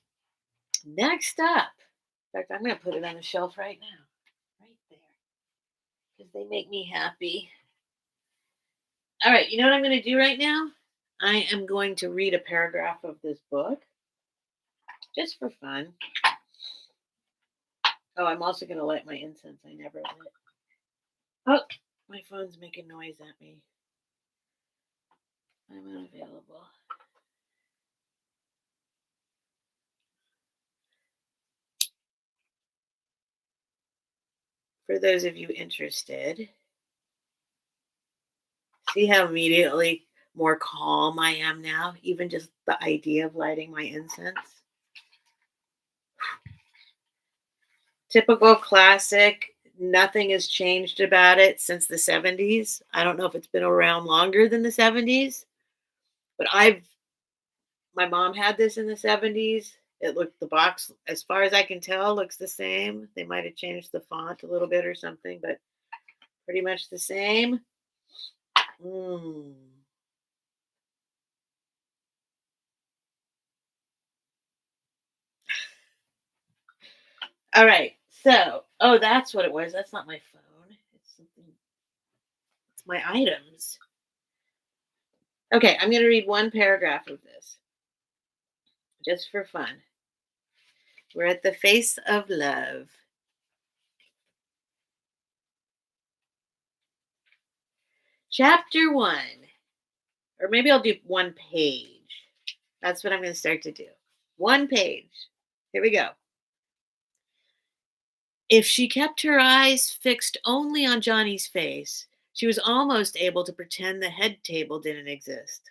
Next up. In fact, I'm gonna put it on the shelf right now. Right there. Because they make me happy. All right, you know what I'm gonna do right now? I am going to read a paragraph of this book. Just for fun. Oh, I'm also gonna light my incense. I never lit. Oh, my phone's making noise at me. I'm unavailable. For those of you interested, see how immediately more calm I am now, even just the idea of lighting my incense. Typical classic. Nothing has changed about it since the 70s. I don't know if it's been around longer than the 70s, but my mom had this in the 70s. It looked, the box, as far as I can tell, looks the same. They might have changed the font a little bit or something, but pretty much the same. All right. So, oh, that's what it was. That's not my phone. It's something. It's my items. Okay, I'm going to read one paragraph of this just for fun. We're at the face of love. Chapter 1. Or maybe I'll do one page. That's what I'm going to start to do. One page. Here we go. If she kept her eyes fixed only on Johnny's face, she was almost able to pretend the head table didn't exist.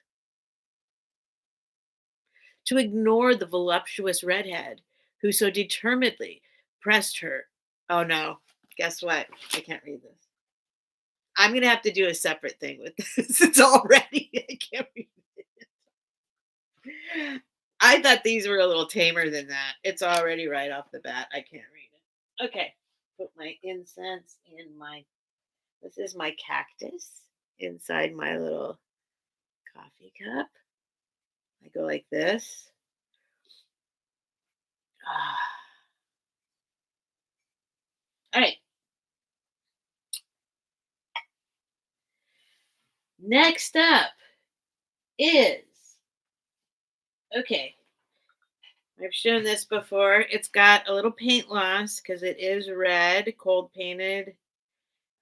To ignore the voluptuous redhead who so determinedly pressed her. Oh no, guess what? I can't read this. I'm going to have to do a separate thing with this. It's already, I can't read it. I thought these were a little tamer than that. It's already right off the bat. I can't read it. Okay, put my incense in this is my cactus inside my little coffee cup. I go like this. Ah. All right. Next up is, okay, I've shown this before. It's got a little paint loss because it is red, cold painted.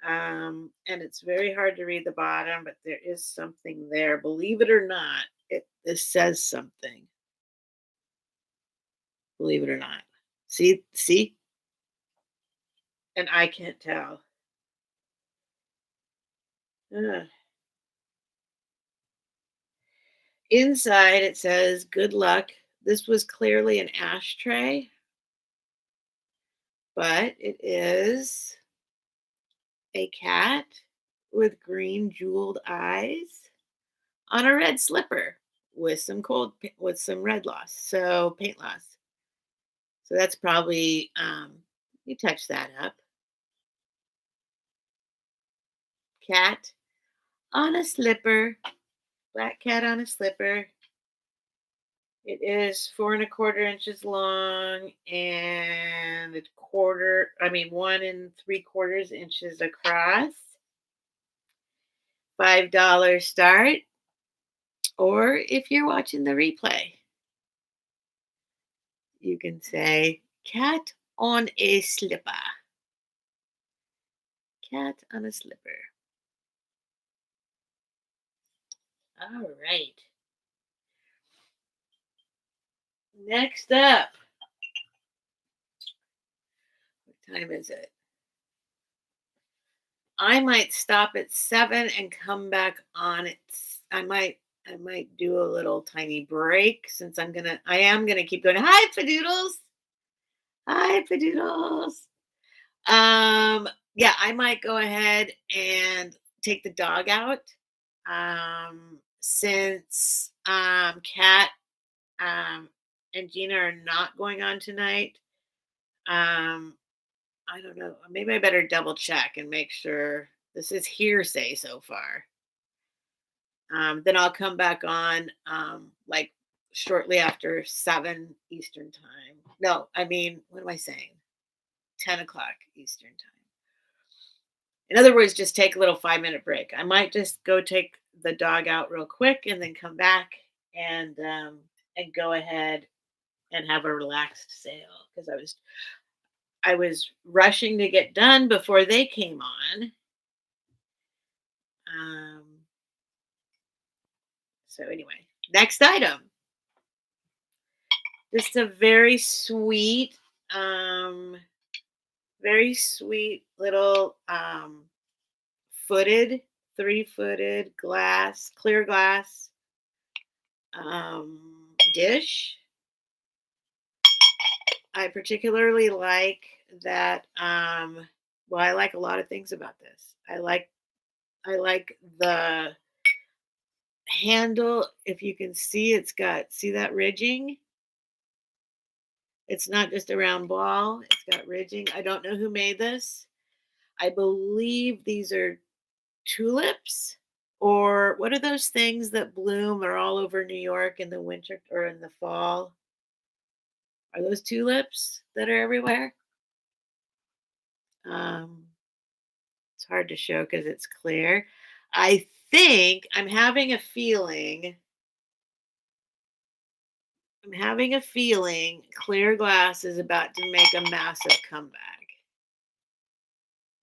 And it's very hard to read the bottom, but there is something there. Believe it or not, this says something. Believe it or not. See, and I can't tell. Ugh. Inside it says, "Good luck." This was clearly an ashtray, but it is a cat with green jeweled eyes on a red slipper with with some red loss, so paint loss. So that's probably you touch that up. Cat on a slipper, black cat on a slipper. It is 4 1/4 inches long and I mean 1 3/4 inches across. $5 start. Or if you're watching the replay, you can say cat on a slipper. Cat on a slipper. All right. Next up. What time is it? I might stop at 7 and come back on it. I might do a little tiny break since I am gonna keep going. Hi, Fadoodles. Hi, Fadoodles. Yeah, I might go ahead and take the dog out. Since Kat and Gina are not going on tonight. Um, I don't know. Maybe I better double check and make sure this is hearsay so far. Then I'll come back on like shortly after 7 Eastern time. No, I mean, what am I saying? 10 o'clock Eastern time. In other words, just take a little 5-minute break. I might just go take the dog out real quick and then come back and go ahead and have a relaxed sale because I was rushing to get done before they came on. Um, so anyway, next item. Just a um, very sweet little footed, 3-footed clear glass dish. I particularly like that. Well, I like a lot of things about this. I like the handle. If you can see, see that ridging? It's not just a round ball. It's got ridging. I don't know who made this. I believe these are tulips, or what are those things that bloom are all over New York in the winter or in the fall? Are those tulips that are everywhere? Um, it's hard to show because it's clear. I think I'm having a feeling clear glass is about to make a massive comeback.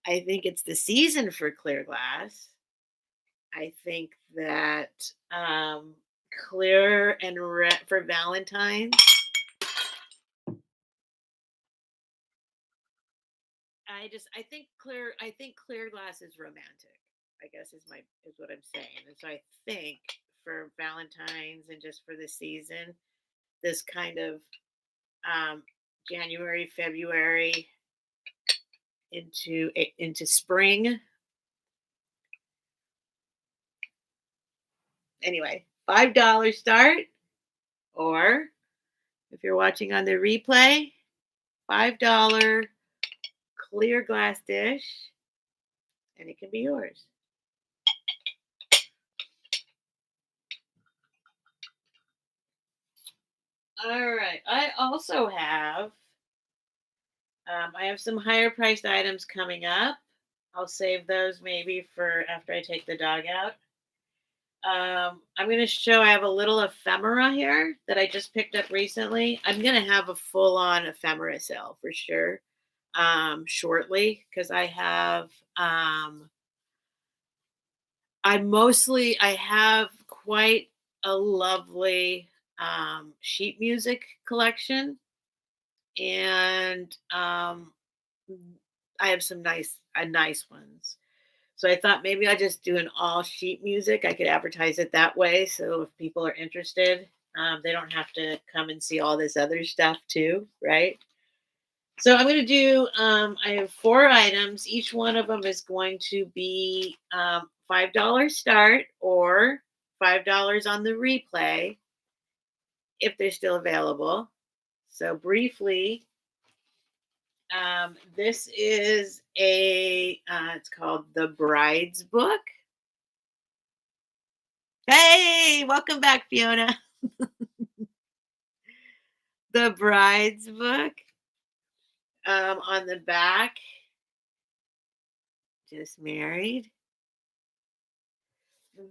I think it's the season for clear glass. I think that clear and red for Valentine's. I think glass is romantic. I guess is what I'm saying. And so I think for Valentine's and just for the season, this kind of um, January, February into spring. Anyway, $5 start, or if you're watching on the replay, $5 clear glass dish, and it can be yours. All right. I have some higher priced items coming up. I'll save those maybe for after I take the dog out. I'm going to show I have a little ephemera here that I just picked up recently. I'm going to have a full on ephemera sale for sure shortly because um, I have quite a lovely sheet music collection, and I have some nice ones. So I thought maybe I just do an all sheet music. I could advertise it that way. So if people are interested, they don't have to come and see all this other stuff too, right? So I'm going to do. I have 4 items. Each one of them is going to be $5 start or $5 on the replay if they're still available. So briefly, this is it's called The Bride's Book. Hey, welcome back, Fiona. The Bride's Book. On the back, just married.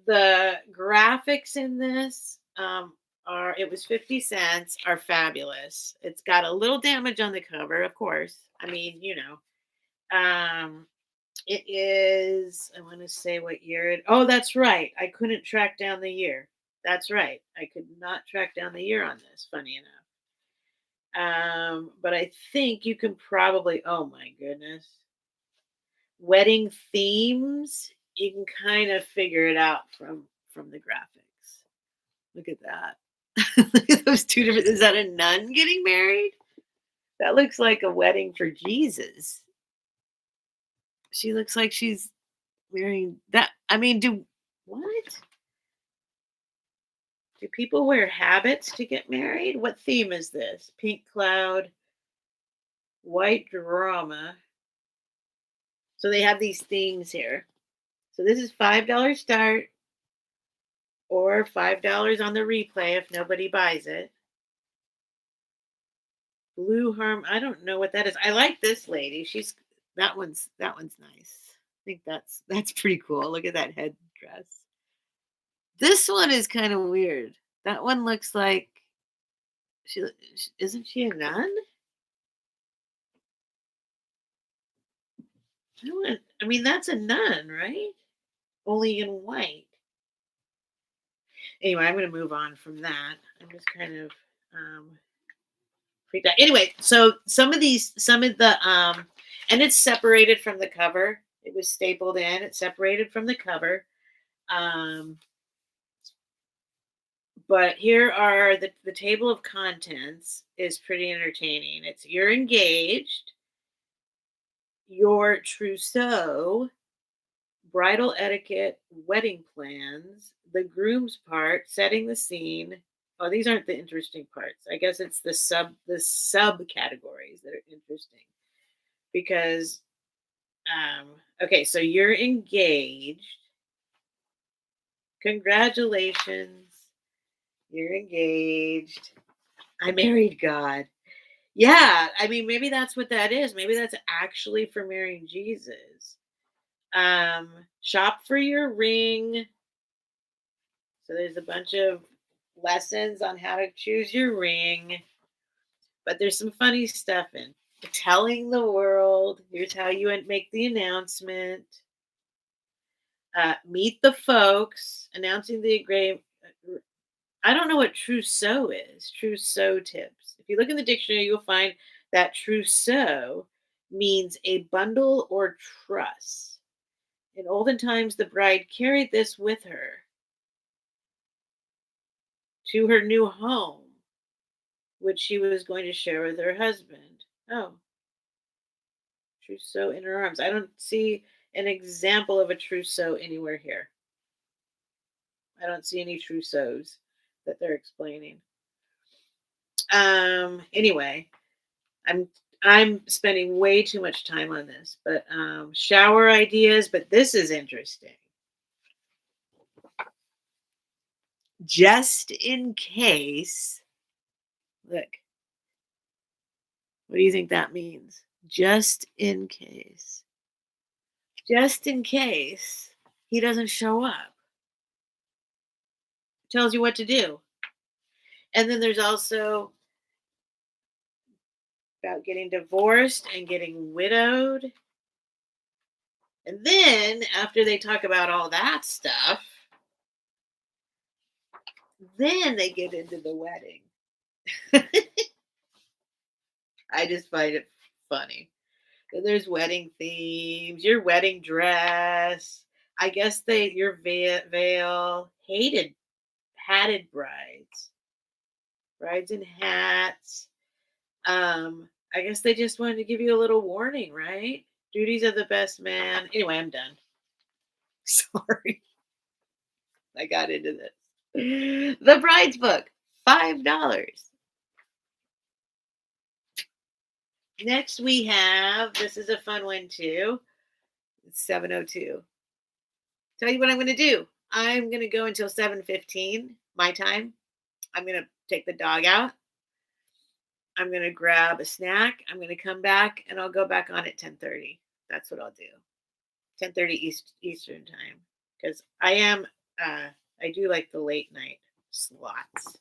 The graphics in this it was 50 cents, are fabulous. It's got a little damage on the cover, of course. I mean, it is, I want to say what year oh, that's right. I couldn't track down the year. That's right. I could not track down the year on this, funny enough. But I think you can probably, oh my goodness, wedding themes. You can kind of figure it out from the graphics. Look at that. Look at those two different. Is that a nun getting married? That looks like a wedding for Jesus. She looks like she's wearing that. I mean, what? Do people wear habits to get married? What theme is this? Pink cloud, white drama. So they have these themes here. So this is $5 start or $5 on the replay if nobody buys it. Blue harm. I don't know what that is. I like this lady. That one's nice. I think that's pretty cool. Look at that headdress. This one is kind of weird. That one looks like she isn't she a nun? I mean, that's a nun, right? Only in white. Anyway, I'm going to move on from that. I'm just kind of freaked out. Anyway, so some of the and it's separated from the cover. It was stapled in. It's separated from the cover. But here are the table of contents is pretty entertaining. It's you're engaged, your trousseau, bridal etiquette, wedding plans, the groom's part, setting the scene. Oh, these aren't the interesting parts. I guess it's the subcategories that are interesting because okay, so you're engaged. Congratulations. You're engaged. I married God. Yeah, I mean maybe that's what that is. Maybe that's actually for marrying Jesus. Shop for your ring. So there's a bunch of lessons on how to choose your ring, but there's some funny stuff in telling the world. Here's how you make the announcement. Meet the folks, announcing the agreement. I don't know what trousseau is. Trousseau tips. If you look in the dictionary, you'll find that trousseau means a bundle or truss. In olden times, the bride carried this with her to her new home, which she was going to share with her husband. Oh, trousseau in her arms. I don't see an example of a trousseau anywhere here. I don't see any trousseaus that they're explaining. Anyway, I'm spending way too much time on this, but shower ideas, but this is interesting. Just in case, Look, what do you think that means? Just in case. Just in case he doesn't show up. Tells you what to do. And then there's also about getting divorced and getting widowed. And then after they talk about all that stuff, then they get into the wedding. I just find it funny. Then there's wedding themes, your wedding dress. I guess your veil, hatted brides in hats. I guess they just wanted to give you a little warning, right? Duties of the best man. Anyway, I'm done. Sorry, I got into this. The Bride's Book, $5. Next we have, this is a fun one too. It's 7:02. Tell you what I'm going to do. I'm going to go until 7:15 my time. I'm going to take the dog out. I'm going to grab a snack. I'm going to come back and I'll go back on at 10:30. That's what I'll do. 10:30 Eastern time, because I do like the late night slots.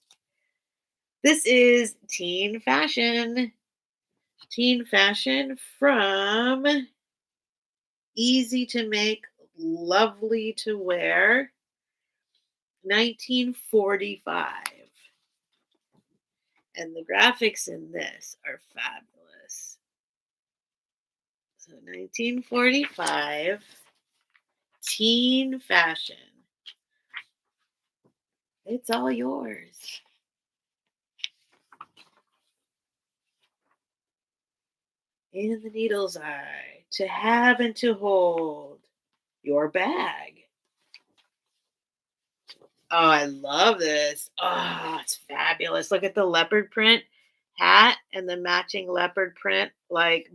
This is teen fashion. Teen fashion from easy to make, lovely to wear, 1945. And the graphics in this are fabulous. So 1945 teen fashion. It's all yours. In the needle's eye, to have and to hold your bag. Oh, I love this. Oh, it's fabulous. Look at the leopard print hat and the matching leopard print like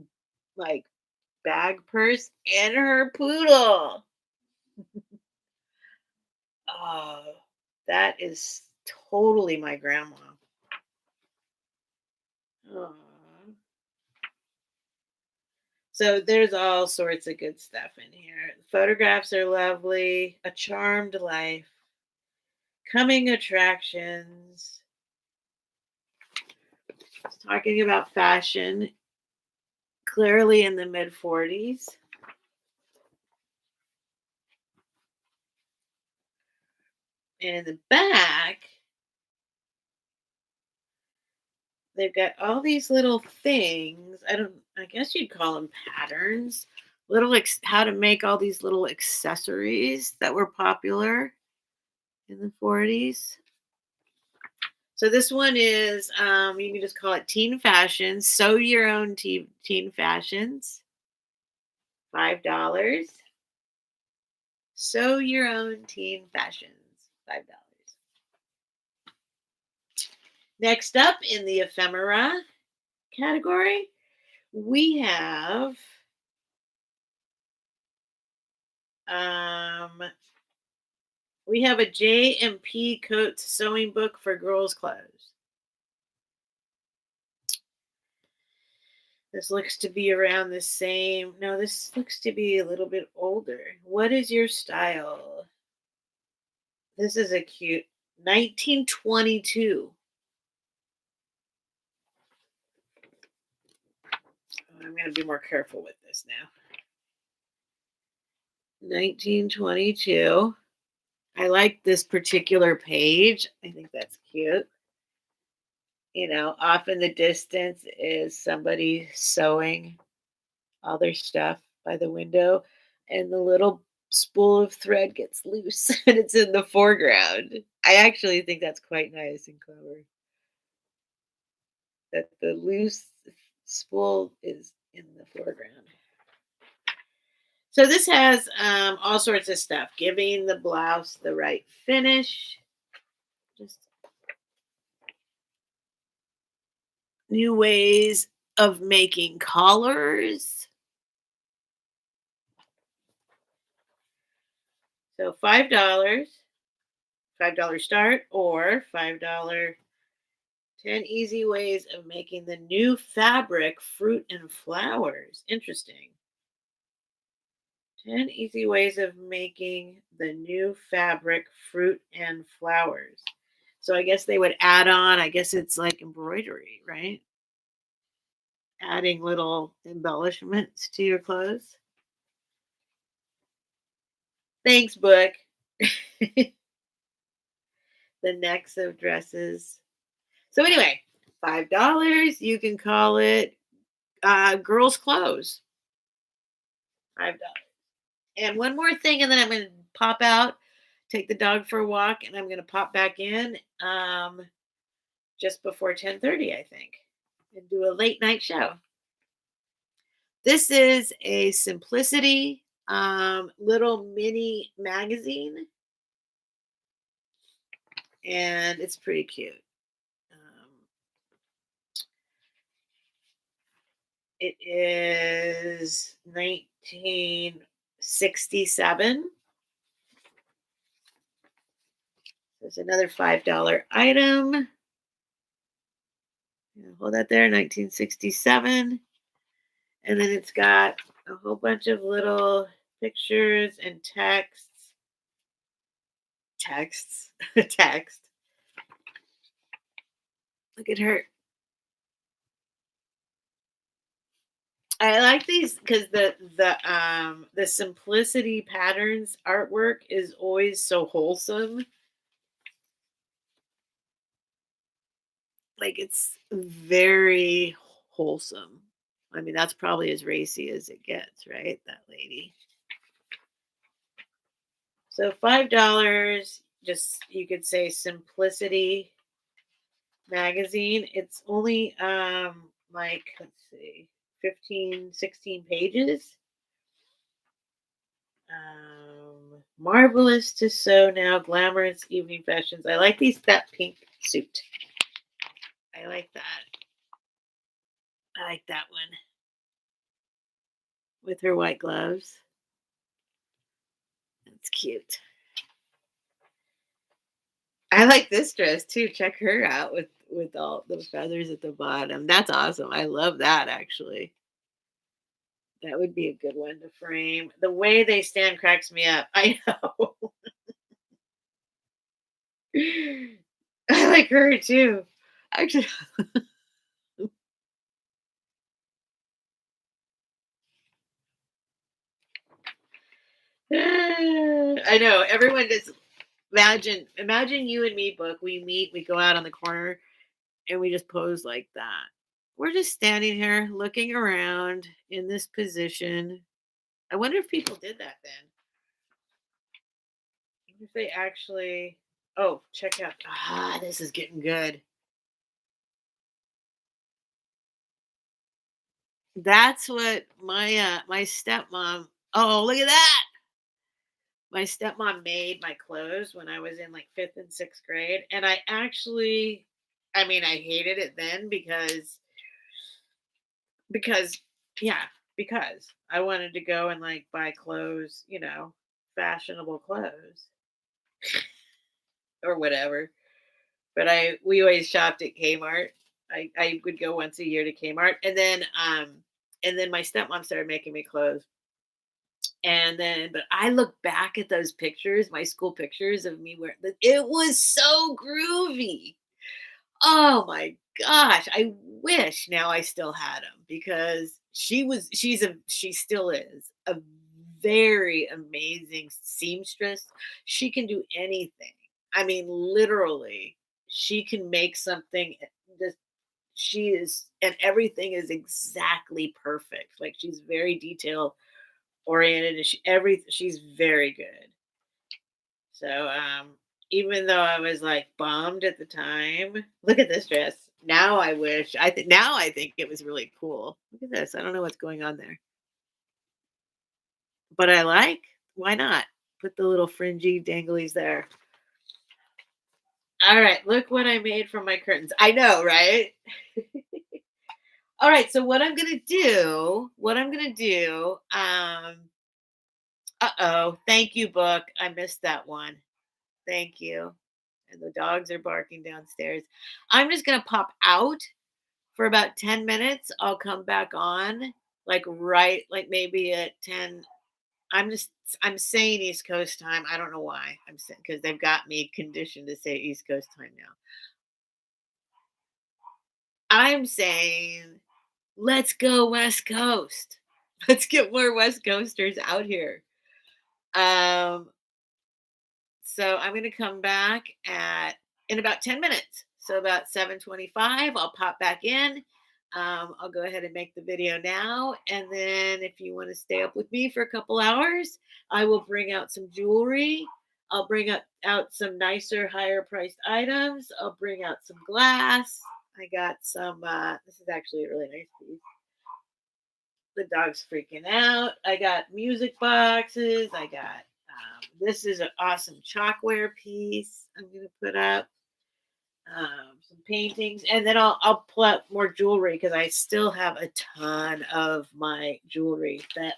bag purse and her poodle. Oh, that is totally my grandma. Aw. So there's all sorts of good stuff in here. Photographs are lovely. A charmed life. Coming attractions. It's talking about fashion. Clearly in the mid 40s. And in the back, they've got all these little things. I guess you'd call them patterns. How to make all these little accessories that were popular in the 40s. So this one is, you can just call it teen fashions. Sew your own teen fashions. $5. Sew your own teen fashions. $5. Next up in the ephemera category, we have a J&P Coates sewing book for girls' clothes. This looks to be around the same. No, this looks to be a little bit older. What is your style? This is a cute 1922. I'm going to be more careful with this now. 1922. I like this particular page. I think that's cute. Off in the distance is somebody sewing all their stuff by the window, and the little spool of thread gets loose and it's in the foreground. I actually think that's quite nice and clever. That the loose spool is in the foreground. So this has all sorts of stuff, giving the blouse the right finish. Just new ways of making collars. So $5 start or $5 10 easy ways of making the new fabric fruit and flowers. Interesting. 10 easy ways of making the new fabric fruit and flowers. So I guess they would add on, I guess it's like embroidery, right? Adding little embellishments to your clothes. Thanks, book. The necks of dresses. So anyway, $5. You can call it girls' clothes. $5. And one more thing, and then I'm going to pop out, take the dog for a walk, and I'm going to pop back in just before 10:30, I think, and do a late night show. This is a Simplicity little mini magazine, and it's pretty cute. Um, it is 1967. There's another $5 item. Hold that there, 1967. And then it's got a whole bunch of little pictures and texts. Text. Look at her. I like these because the simplicity patterns artwork is always so wholesome. Like it's very wholesome. I mean, that's probably as racy as it gets, right? That lady. So $5, just you could say Simplicity magazine. It's only like let's see, 15, 16 pages. Marvelous to sew now, glamorous evening fashions. I like that pink suit. I like that. I like that one with her white gloves. That's cute. I like this dress too. Check her out with all the feathers at the bottom. That's awesome. I love that actually. That would be a good one to frame. The way they stand cracks me up. I know. I like her too. Actually, I know. Everyone just imagine you and me, book. We meet, we go out on the corner, and we just pose like that. We're just standing here looking around in this position. I wonder if people did that then. If they actually, oh, check out. This is getting good. That's what my stepmom. Oh, look at that! My stepmom made my clothes when I was in like fifth and sixth grade, and I mean, I hated it then because yeah, because I wanted to go and like buy clothes, fashionable clothes or whatever. But we always shopped at Kmart. I would go once a year to Kmart, and then my stepmom started making me clothes. And then, but I look back at those pictures, my school pictures of me wearing it was so groovy. Oh my gosh, I wish now I still had him because she still is a very amazing seamstress. She can do anything. I mean, literally, she can make something just she is and everything is exactly perfect. Like she's very detail oriented and she's very good. So even though I was like bummed at the time, look at this dress. Now I think it was really cool. Look at this. I don't know what's going on there. But why not? Put the little fringy danglies there. All right, look what I made from my curtains. I know, right? All right, so what I'm gonna do, uh-oh, thank you, book. I missed that one. Thank you. and the dogs are barking downstairs. I'm just gonna pop out for about 10 minutes. I'll come back on, like, right, like, maybe at 10. I'm saying East Coast time. I don't know why. I'm saying because they've got me conditioned to say East Coast time now. I'm saying, let's go West Coast. Let's get more West Coasters out here. Um, so I'm gonna come back at in about 10 minutes. So about 7:25, I'll pop back in. I'll go ahead and make the video now. And then if you want to stay up with me for a couple hours, I will bring out some jewelry. I'll bring out some nicer, higher priced items. I'll bring out some glass. I got some, this is actually a really nice piece. The dog's freaking out. I got music boxes. I got, this is an awesome chalkware piece I'm going to put up. Some paintings, and then I'll pull out more jewelry because I still have a ton of my jewelry that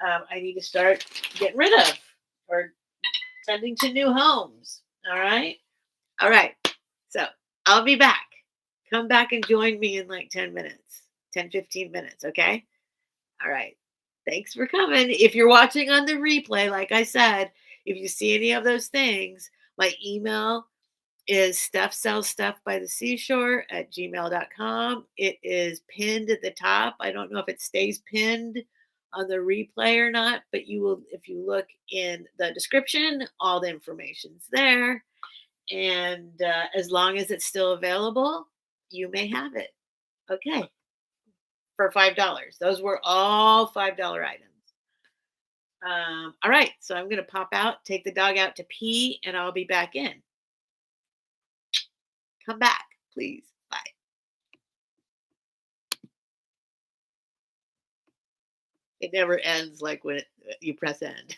I need to start getting rid of or sending to new homes. All right. So I'll be back. Come back and join me in like 10 minutes, 10-15 minutes. Okay. All right. Thanks for coming. If you're watching on the replay, like I said, if you see any of those things, my email is StephSellsStuffByTheSeashore at gmail.com. It is pinned at the top. I don't know if it stays pinned on the replay or not, but you will, if you look in the description, all the information's there. And as long as it's still available, you may have it. Okay. For $5. Those were all $5 items. All right. So I'm going to pop out, take the dog out to pee, and I'll be back in. Come back, please. Bye. It never ends like when you press end.